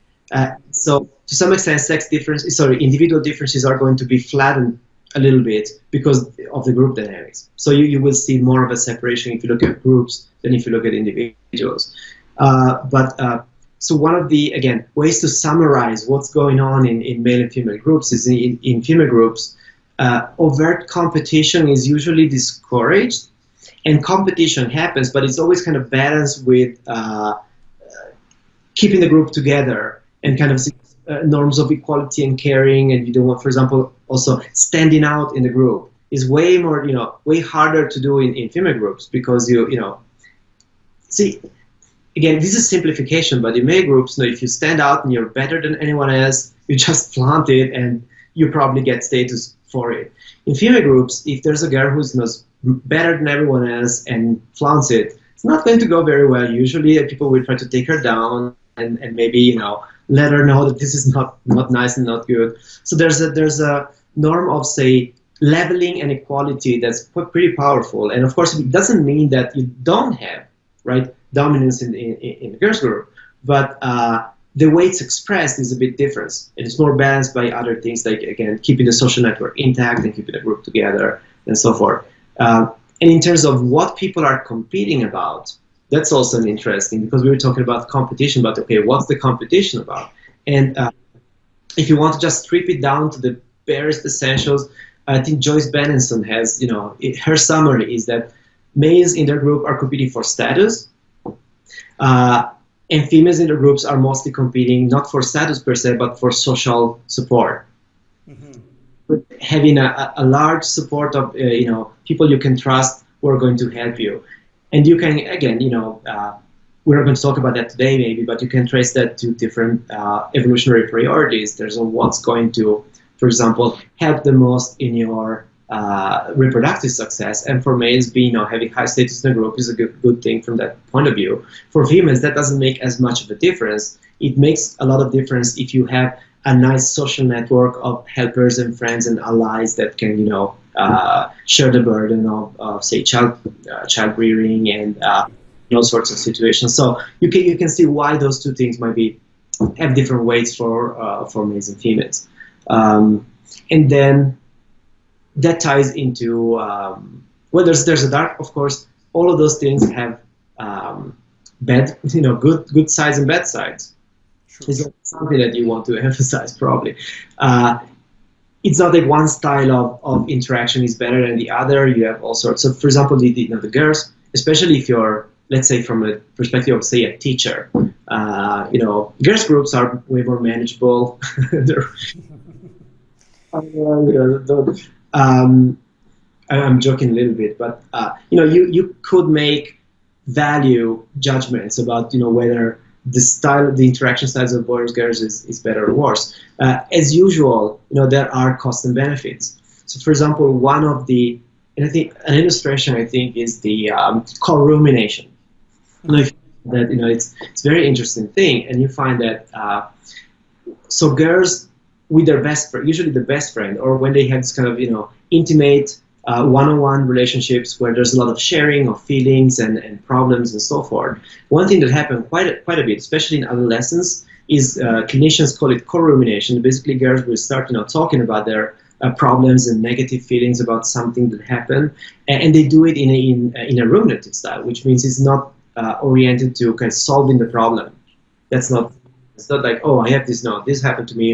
So to some extent, individual differences are going to be flattened a little bit because of the group dynamics. So you will see more of a separation if you look at groups than if you look at individuals. So one of the, again, ways to summarize what's going on in male and female groups is in female groups, overt competition is usually discouraged, and competition happens, but it's always kind of balanced with keeping the group together and kind of norms of equality and caring, and you don't want, for example, also standing out in the group is way more, way harder to do in female groups because see, again, this is simplification, but in male groups, if you stand out and you're better than anyone else, you just flaunt it and you probably get status for it. In female groups, if there's a girl who's better than everyone else and flaunts it, it's not going to go very well. Usually people will try to take her down and maybe, let her know that this is not nice and not good. So there's a norm of, say, leveling and equality that's pretty powerful. And of course, it doesn't mean that you don't have, right, dominance in the girls group, but the way it's expressed is a bit different, and it's more balanced by other things like, again, keeping the social network intact and keeping the group together and so forth. And in terms of what people are competing about, that's also interesting, because we were talking about competition, but okay, what's the competition about? And if you want to just strip it down to the barest essentials, I think Joyce Benenson has, her summary is that males in their group are competing for status, and females in the groups are mostly competing not for status per se, but for social support. Having a large support of people you can trust who are going to help you, and you can, again, we're not going to talk about that today maybe, but you can trace that to different evolutionary priorities. There's what's going to, for example, help the most in your reproductive success, and for males, having high status in the group is a good thing from that point of view. For females, that doesn't make as much of a difference. It makes a lot of difference if you have a nice social network of helpers and friends and allies that can, share the burden of say, child rearing and all sorts of situations. So you can see why those two things might have different weights for males and females. And then that ties into, well, there's a dark, of course, all of those things have good sides and bad sides. Sure. It's something that you want to emphasize, probably. It's not like one style of interaction is better than the other. You have all sorts. So, for example, the girls, especially if you're, let's say, from a perspective of, say, a teacher, girls groups are way more manageable. I'm joking a little bit, but you could make value judgments about whether the interaction styles of boys and girls is better or worse. As usual, there are costs and benefits. So, for example, one of the, and I think an illustration is the co-rumination. It's a very interesting thing, and you find that so girls with their best friend, usually the best friend, or when they have this kind of intimate one-on-one relationships where there's a lot of sharing of feelings and problems and so forth. One thing that happened quite a bit, especially in adolescence, is clinicians call it co-rumination. Basically, girls will start talking about their problems and negative feelings about something that happened, and they do it in a ruminative style, which means it's not oriented to kind of solving the problem. It's not like, oh, I have this, no, this happened to me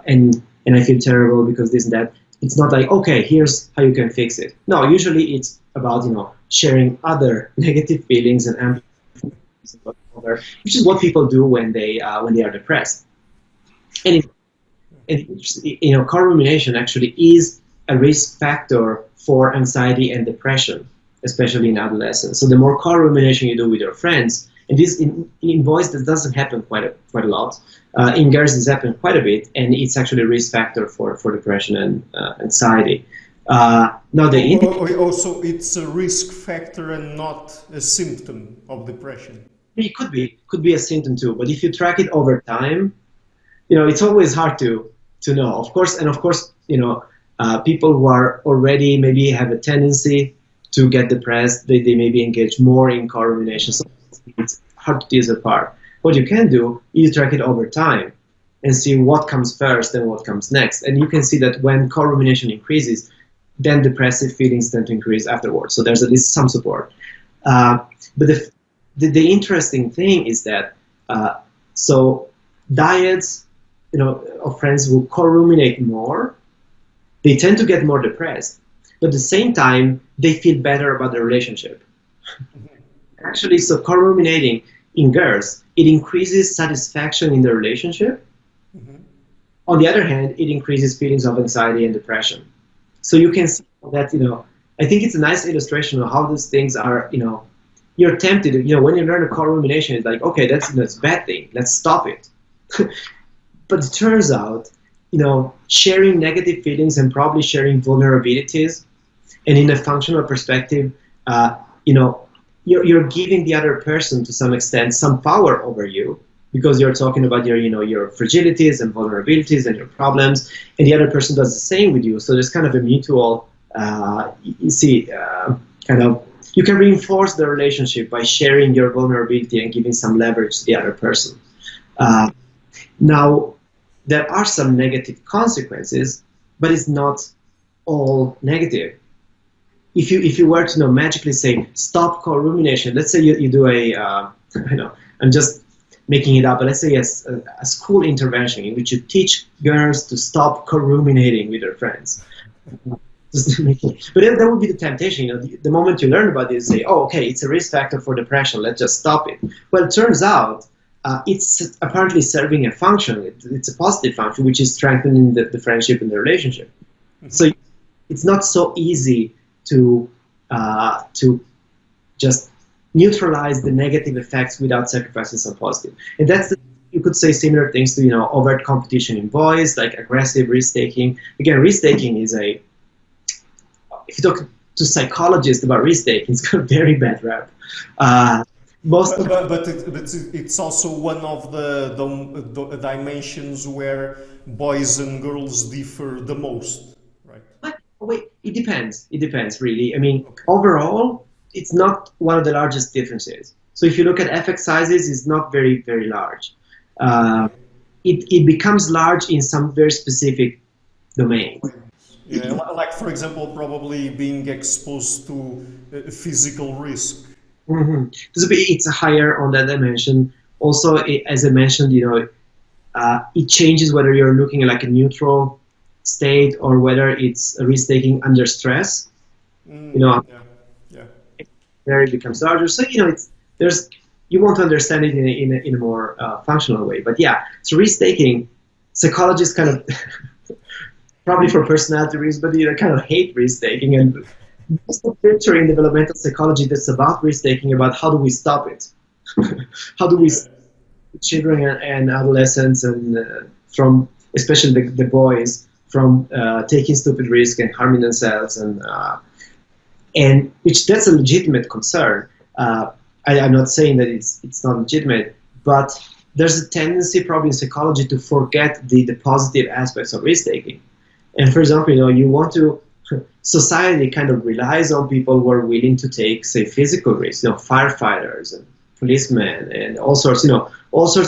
and I feel terrible because this and that. It's not like, okay, here's how you can fix it. No, usually it's about sharing other negative feelings and which is what people do when they are depressed. And co-rumination actually is a risk factor for anxiety and depression, especially in adolescence. So the more co-rumination you do with your friends, and this in boys that doesn't happen quite a lot. In girls this happens quite a bit, and it's actually a risk factor for depression and anxiety. Also, it's a risk factor and not a symptom of depression. It could be a symptom too, but if you track it over time, it's always hard to know. Of course, people who are already maybe have a tendency to get depressed, they maybe engage more in co-rumination. So it's hard to tease apart. What you can do is track it over time and see what comes first and what comes next. And you can see that when co-rumination increases, then depressive feelings tend to increase afterwards. So there's at least some support. But the interesting thing is that so dyads, of friends who co-ruminate more, they tend to get more depressed. But at the same time, they feel better about the relationship. Actually, so co-ruminating in girls, it increases satisfaction in the relationship. On the other hand, it increases feelings of anxiety and depression. So you can see that, I think it's a nice illustration of how these things are, you're tempted, when you learn a co-rumination, it's like, okay, that's a bad thing, let's stop it. But it turns out, sharing negative feelings and probably sharing vulnerabilities, and in a functional perspective, you're giving the other person to some extent some power over you, because you're talking about your fragilities and vulnerabilities and your problems, and the other person does the same with you. So there's kind of a mutual, you can reinforce the relationship by sharing your vulnerability and giving some leverage to the other person. Now, there are some negative consequences, but it's not all negative. If you were to magically say stop co-rumination, let's say you do a I know I'm just making it up, but let's say a school intervention in which you teach girls to stop co-ruminating with their friends. But that would be the temptation. The moment you learn about it, you say, oh, okay, it's a risk factor for depression, let's just stop it. Well, it turns out it's apparently serving a function. It's a positive function, which is strengthening the friendship and the relationship. Mm-hmm. So it's not so easy to just neutralize the negative effects without sacrificing some positive. And you could say similar things to overt competition in boys, like aggressive risk-taking. Again, risk-taking is if you talk to psychologists about risk-taking, it's got a very bad rap. But it's also one of the dimensions where boys and girls differ the most, right? But wait, it depends. It depends, really. I mean, overall, it's not one of the largest differences. So if you look at effect sizes, it's not very, very large. It becomes large in some very specific domains. Yeah, like for example, probably being exposed to physical risk. Mm-hmm. It's higher on that dimension. Also, as I mentioned, it changes whether you're looking at like a neutral state or whether it's risk-taking under stress. There it becomes larger. So you want to understand it in a more functional way. But yeah, so risk-taking, psychologists kind of probably for personality reasons, but kind of hate risk-taking, and there's a literature in developmental psychology that's about risk-taking, about how do we stop it, how do we stop children and adolescents and from especially the boys from taking stupid risk and harming themselves, and which that's a legitimate concern. I'm not saying that it's not legitimate, but there's a tendency probably in psychology to forget the positive aspects of risk-taking. And for example, you want to, society kind of relies on people who are willing to take, say, physical risks, firefighters and policemen and all sorts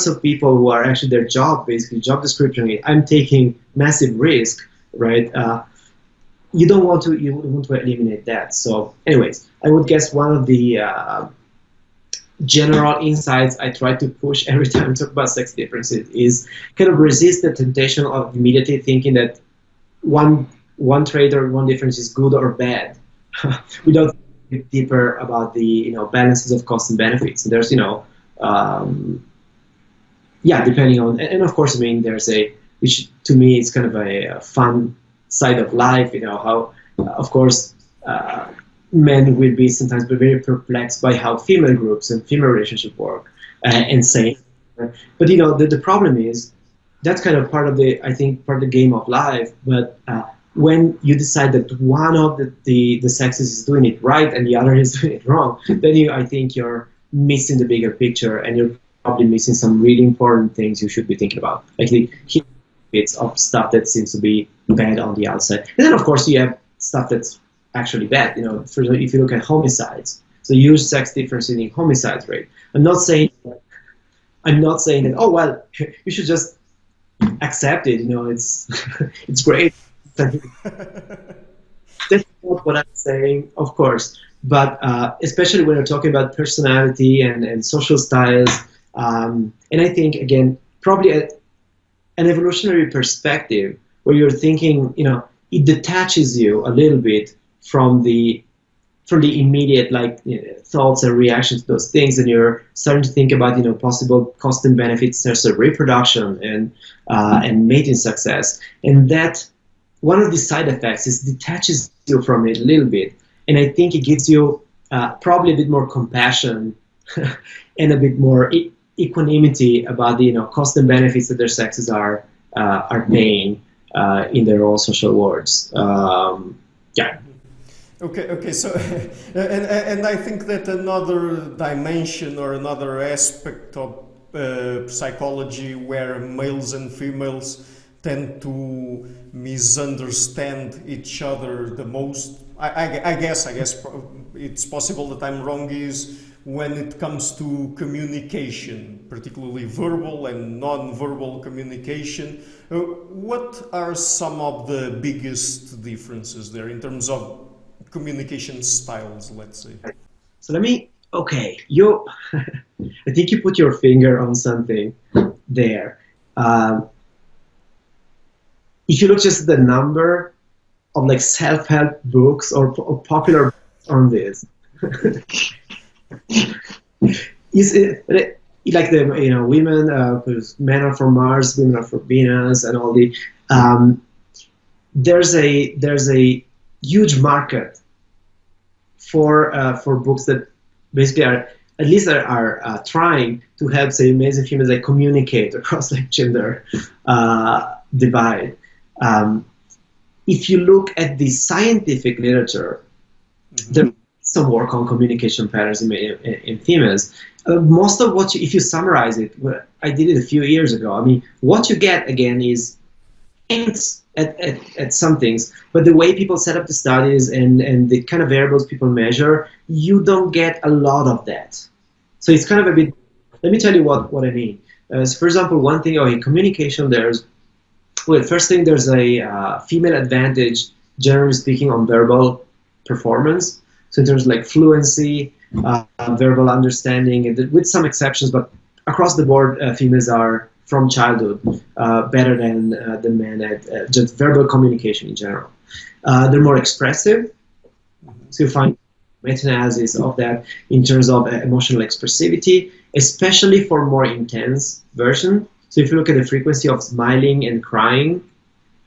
of people who are actually their job, basically job description, I'm taking massive risk, right? You don't want to eliminate that. So anyways, I would guess one of the general insights I try to push every time I talk about sex differences is kind of resist the temptation of immediately thinking that one trait or one difference is good or bad without thinking deeper about the balances of cost and benefits. There's depending on, and of course, I mean, there's which to me is kind of a fun side of life, how of course men will be sometimes very perplexed by how female groups and female relationships work and say, but the problem is that's kind of part of the game of life. But when you decide that one of the sexes is doing it right and the other is doing it wrong, then I think you're missing the bigger picture, and you're probably missing some really important things you should be thinking about. Like the bits of stuff that seems to be bad on the outside, and then of course you have stuff that's actually bad. For example, if you look at homicides, so huge sex difference in homicides rate. I'm not saying that. Oh well, you should just accept it. It's great. That's not what I'm saying, of course. But especially when we're talking about personality and social styles, and I think again, probably an evolutionary perspective where you're thinking, it detaches you a little bit from the immediate thoughts and reactions to those things, and you're starting to think about possible cost and benefits in terms of reproduction and mating success, and that one of the side effects is detaches you from it a little bit, and I think it gives you probably a bit more compassion and a bit more equanimity about the cost and benefits that their sexes are paying in their own social worlds. Okay. So, and I think that another dimension or another aspect of psychology where males and females tend to misunderstand each other the most, I guess it's possible that I'm wrong, is when it comes to communication, particularly verbal and non-verbal communication. What are some of the biggest differences there in terms of communication styles, let's say? So let me, okay, I think you put your finger on something there. If you look just at the number of like self-help books or popular books on this, is it like the women, men are from Mars, women are from Venus, and all the there's a huge market for books that basically are at least are trying to help, say, males and females like communicate across like gender divide. If you look at the scientific literature, there's some work on communication patterns in females. Most of what if you summarize it, I did it a few years ago. I mean, what you get again is hints at some things, but the way people set up the studies and the kind of variables people measure, you don't get a lot of that. So it's kind of a bit. Let me tell you what I mean. So for example, one thing in communication, first thing, there's a female advantage, generally speaking, on verbal performance. So in terms of like fluency, verbal understanding, and with some exceptions, but across the board, females are from childhood better than the men at just verbal communication in general. They're more expressive, so you find meta-analysis of that in terms of emotional expressivity, especially for more intense version. So if you look at the frequency of smiling and crying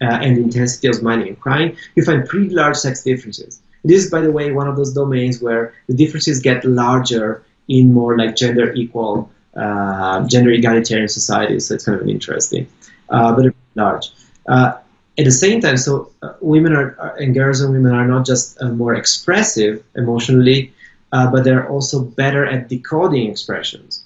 and intensity of smiling and crying, you find pretty large sex differences. This is, by the way, one of those domains where the differences get larger in more like gender equal, gender egalitarian societies. So it's kind of interesting, but it's large. At the same time, so women and girls and women are not just more expressive emotionally, but they're also better at decoding expressions.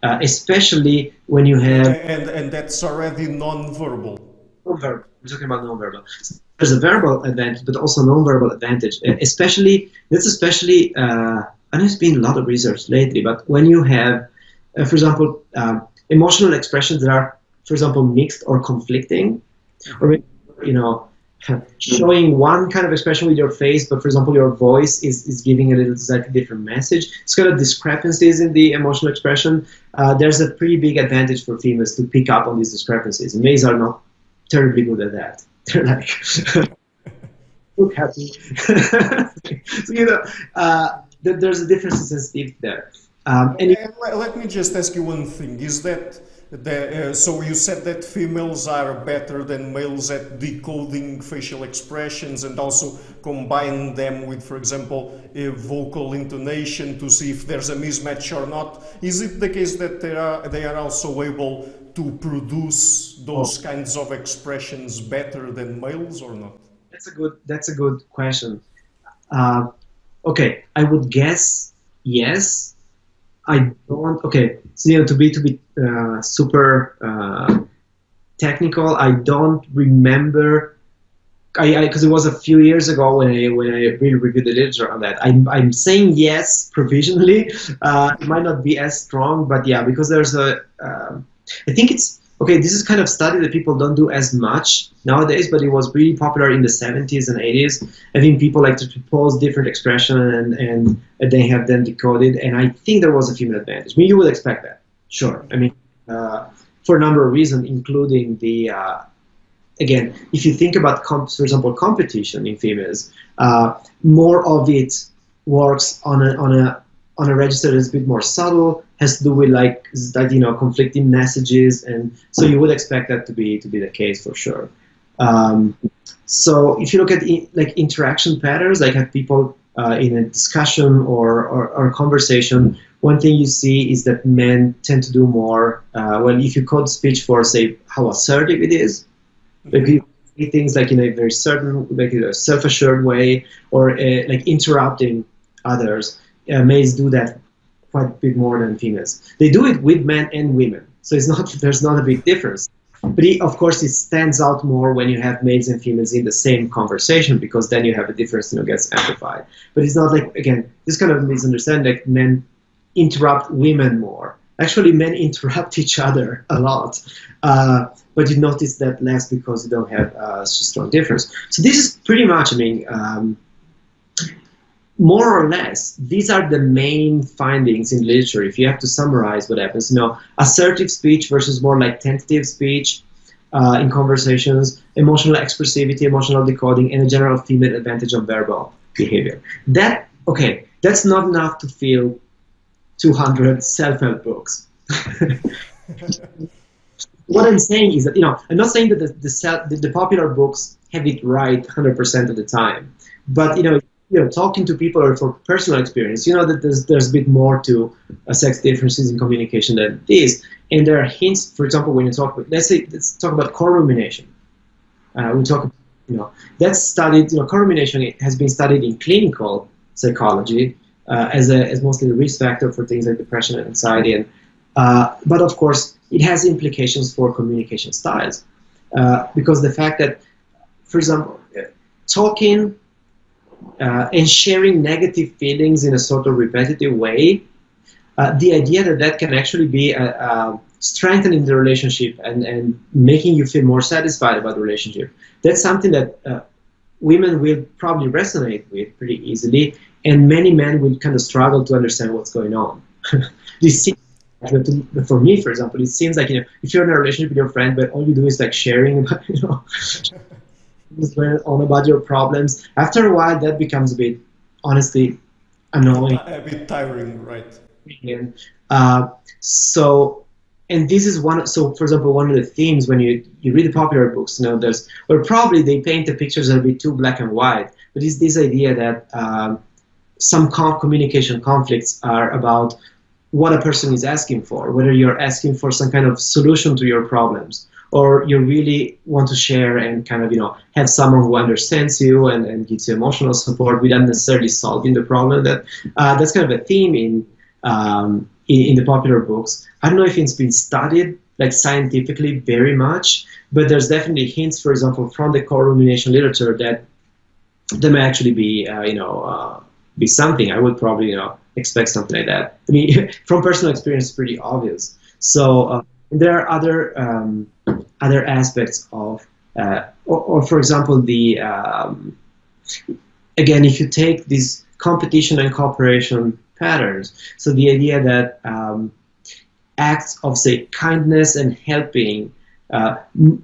Especially when you have... And that's already non-verbal. Non-verbal. We're talking about non-verbal. So there's a verbal advantage, but also non-verbal advantage. Especially, I know there's been a lot of research lately, but when you have, for example, emotional expressions that are, for example, mixed or conflicting, or showing one kind of expression with your face, but for example your voice is giving a little slightly different message. It's kind of discrepancies in the emotional expression. There's a pretty big advantage for females to pick up on these discrepancies. And males are not terribly good at that. They're like, look happy. So, there's a difference in sensitivity there. And let me just ask you one thing. Is that so you said that females are better than males at decoding facial expressions and also combine them with, for example, a vocal intonation to see if there's a mismatch or not. Is it the case that they are also able to produce those kinds of expressions better than males or not? That's a good question. Okay, I would guess yes. I don't. Okay, so to be super technical, I don't remember. Because it was a few years ago when I really reviewed the literature on that. I'm saying yes provisionally. It might not be as strong, but yeah, because there's I think it's okay. This is kind of study that people don't do as much nowadays, but it was really popular in the 70s and 80s. I think people like to propose different expression and they have them decoded, and I think there was a female advantage. I mean, you would expect that, sure. I mean, for a number of reasons, including the again, if you think about, for example, competition in females, more of it works on a register that's a bit more subtle, has to do with like conflicting messages, and so you would expect that to be the case for sure. So if you look at like interaction patterns, like have people in a discussion or a conversation, one thing you see is that men tend to do more. Well, if you code speech for, say, how assertive it is, like you see things like in a very certain, like a self-assured way, or like interrupting others. Males do that quite a bit more than females. They do it with men and women, so there's not a big difference. But of course, it stands out more when you have males and females in the same conversation, because then you have a difference, gets amplified. But it's not like, again, this kind of misunderstanding, like men interrupt women more. Actually, men interrupt each other a lot, but you notice that less because you don't have such a strong difference. So this is pretty much, I mean, more or less, these are the main findings in literature. If you have to summarize what happens, assertive speech versus more like tentative speech in conversations, emotional expressivity, emotional decoding, and a general female advantage of verbal behavior. That's not enough to fill 200 self-help books. What I'm saying is that, I'm not saying that the popular books have it right 100% of the time, but, talking to people or for personal experience, that there's a bit more to sex differences in communication than this. And there are hints, for example, when you talk, let's talk about co-rumination. That's studied, co-rumination has been studied in clinical psychology as mostly a risk factor for things like depression and anxiety. And but of course, it has implications for communication styles because the fact that, for example, talking and sharing negative feelings in a sort of repetitive way, the idea that can actually be strengthening the relationship and making you feel more satisfied about the relationship, that's something that women will probably resonate with pretty easily, and many men will kind of struggle to understand what's going on. This seems, for me, for example, it seems like, if you're in a relationship with your friend, but all you do is like sharing about, on about your problems, after a while that becomes a bit, honestly, annoying. A bit tiring, right? And and this is so for example, one of the themes when you read the popular books, probably they paint the pictures a bit too black and white, but it's this idea that some communication conflicts are about what a person is asking for, whether you're asking for some kind of solution to your problems, or you really want to share and kind of, have someone who understands you and gives you emotional support without necessarily solving the problem. That's kind of a theme in the popular books. I don't know if it's been studied like scientifically very much, but there's definitely hints, for example, from the co-rumination literature that there may actually be, be something. I would probably, expect something like that. I mean, from personal experience, it's pretty obvious. So there are other aspects of, or for example, again, if you take these competition and cooperation patterns, so the idea that acts of, say, kindness and helping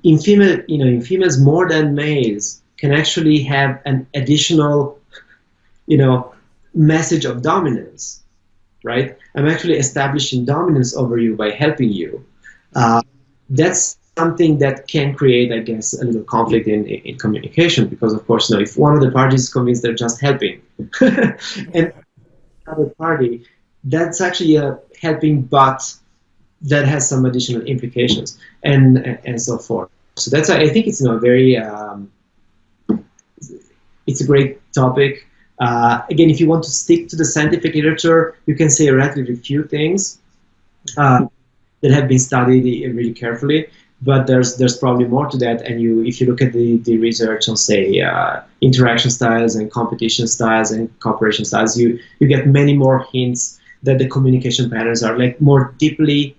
in females more than males can actually have an additional, message of dominance, right? I'm actually establishing dominance over you by helping you. That's something that can create, I guess, a little conflict in communication, because, of course, if one of the parties is convinced they're just helping, and other party, that's actually a helping, but that has some additional implications, and so forth. So that's, I think, it's very, it's a great topic. Again, if you want to stick to the scientific literature, you can say relatively few things that have been studied really carefully, but there's probably more to that. And if you look at the research on, say, interaction styles and competition styles and cooperation styles, you get many more hints that the communication patterns are like more deeply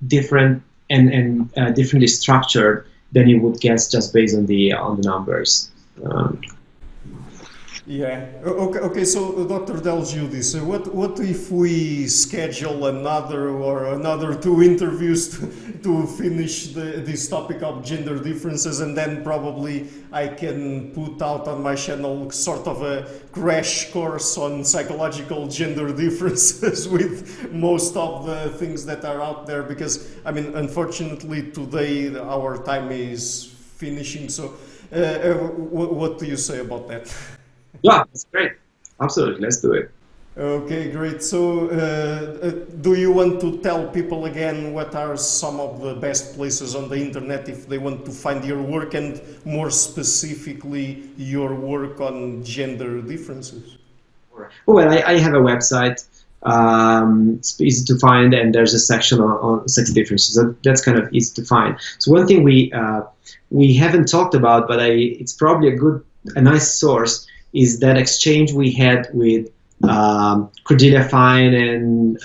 different and differently structured than you would guess just based on the numbers. Yeah. Okay. So, Dr. Del Giudice, what if we schedule another two interviews to finish this topic of gender differences, and then probably I can put out on my channel sort of a crash course on psychological gender differences with most of the things that are out there, because, I mean, unfortunately today our time is finishing. So, what do you say about that? Yeah, that's great. Absolutely, let's do it. Okay, great. So, do you want to tell people again what are some of the best places on the internet if they want to find your work, and more specifically your work on gender differences? Well, I have a website. It's easy to find, and there's a section on sex differences. That's kind of easy to find. So one thing we haven't talked about, but it's probably a nice source, is that exchange we had with Cordelia Fine and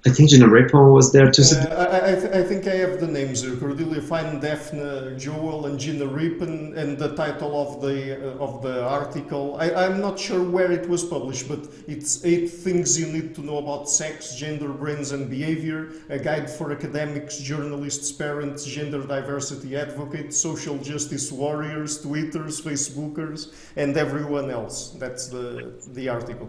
I think Gina Rippon was there too. I think I have the names here: Cordelia Fine, Daphne Joel, and Gina Rippon, and the title of the article. I'm not sure where it was published, but it's 8 things you need to know about sex, gender, brains, and behavior: a guide for academics, journalists, parents, gender diversity advocates, social justice warriors, tweeters, Facebookers, and everyone else. That's the article.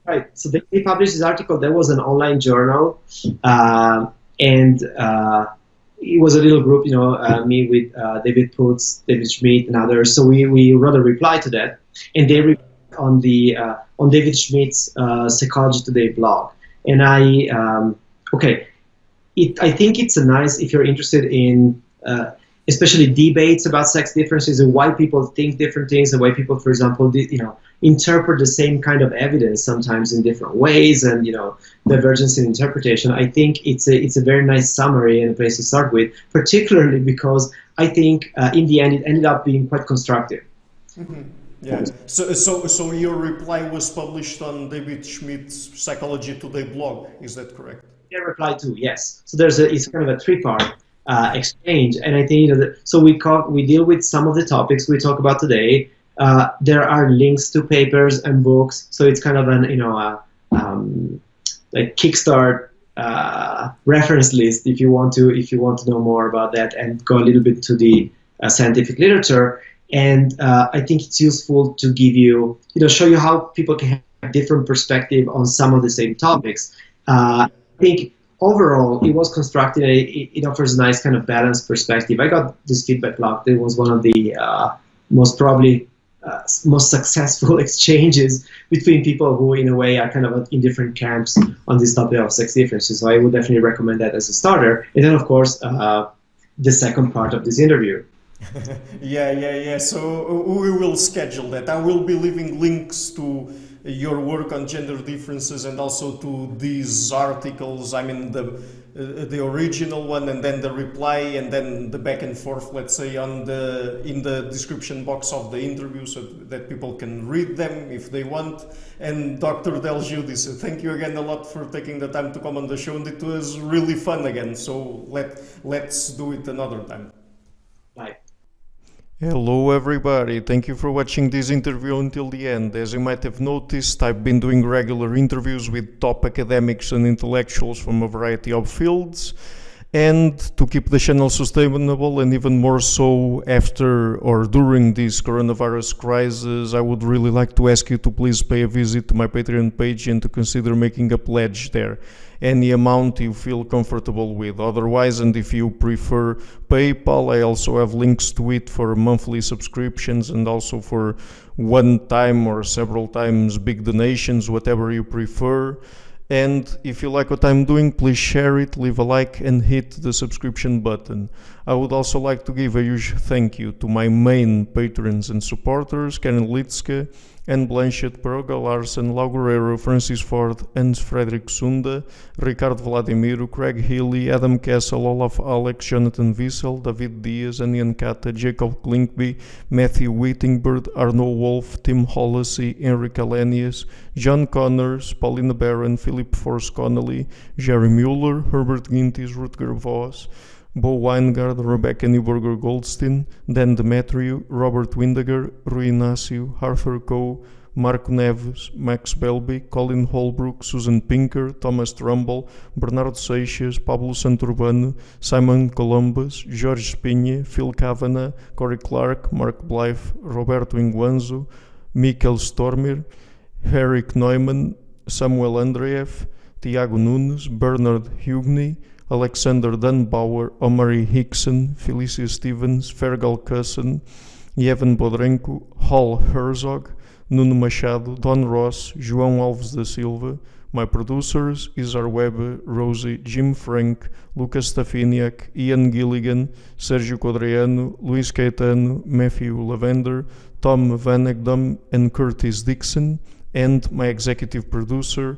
Right. So they published this article. There was an online journal, and it was a little group, me with David Putz, David Schmidt, and others. So we wrote a reply to that, and they replied on David Schmidt's Psychology Today blog. And I think it's a nice, if you're interested in especially debates about sex differences and why people think different things and why people, for example, interpret the same kind of evidence sometimes in different ways, and divergence in interpretation. I think it's a very nice summary and a place to start with, particularly because I think in the end it ended up being quite constructive. Mm-hmm. Yeah. So your reply was published on David Schmidt's Psychology Today blog. Is that correct? Yeah, reply to, yes. So it's kind of a 3-part exchange, and I think so we deal with some of the topics we talk about today. There are links to papers and books, so it's kind of an like Kickstart reference list if you want to know more about that and go a little bit to the scientific literature. And I think it's useful to give you show you how people can have different perspective on some of the same topics. I think overall, it was constructed. It offers a nice kind of balanced perspective. I got this feedback log. It was one of the most successful exchanges between people who, in a way, are kind of in different camps on this topic of sex differences. So I would definitely recommend that as a starter. And then, of course, the second part of this interview. Yeah. So we will schedule that. I will be leaving links to your work on gender differences and also to these articles. I mean the original one, and then the reply, and then the back and forth, let's say, in the description box of the interview, so that people can read them if they want. And Dr. Del Giudice, thank you again a lot for taking the time to come on the show, and it was really fun again. So let's do it another time. Bye. Hello everybody, thank you for watching this interview until the end. As you might have noticed, I've been doing regular interviews with top academics and intellectuals from a variety of fields. And to keep the channel sustainable, and even more so after or during this coronavirus crisis, I would really like to ask you to please pay a visit to my Patreon page and to consider making a pledge there. Any amount you feel comfortable with. Otherwise, and if you prefer PayPal, I also have links to it for monthly subscriptions and also for one time or several times big donations, whatever you prefer. And if you like what I'm doing, please share it, leave a like, and hit the subscription button. I would also like to give a huge thank you to my main patrons and supporters, Karen Litske, Anne Blanchett, Peroga Larsen, Lau Guerrero, Francis Ford, Hans Frederick Sunda, Ricardo Vladimiro, Craig Healy, Adam Kessel, Olaf Alex, Jonathan Wiesel, David Diaz, Anian Kata, Jacob Klinkby, Matthew Whittingbird, Arno Wolf, Tim Hollacy, Enric Alenius, John Connors, Paulina Barron, Philip Force Connolly, Jerry Mueller, Herbert Gintis, Rutger Voss, Bo Weingard, Rebecca Newberger Goldstein, Dan Demetriou, Robert Windiger, Rui Inácio, Arthur Coe, Marco Neves, Max Belby, Colin Holbrook, Susan Pinker, Thomas Trumbull, Bernardo Seixas, Pablo Santurbano, Simon Columbus, Jorge Espinha, Phil Kavanagh, Corey Clark, Mark Blythe, Roberto Inguanzo, Mikkel Stormir, Eric Neumann, Samuel Andreev, Tiago Nunes, Bernard Hugney, Alexander Dunbauer, Omari Hickson, Felicia Stevens, Fergal Cusson, Evan Bodrenko, Hal Herzog, Nuno Machado, Don Ross, João Alves da Silva. My producers, Isar Weber, Rosie, Jim Frank, Lucas Stafiniak, Ian Gilligan, Sergio Codreanu, Luis Caetano, Matthew Lavender, Tom Van Egdom, and Curtis Dixon, and my executive producer,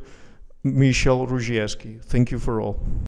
Michel Rugieski. Thank you for all.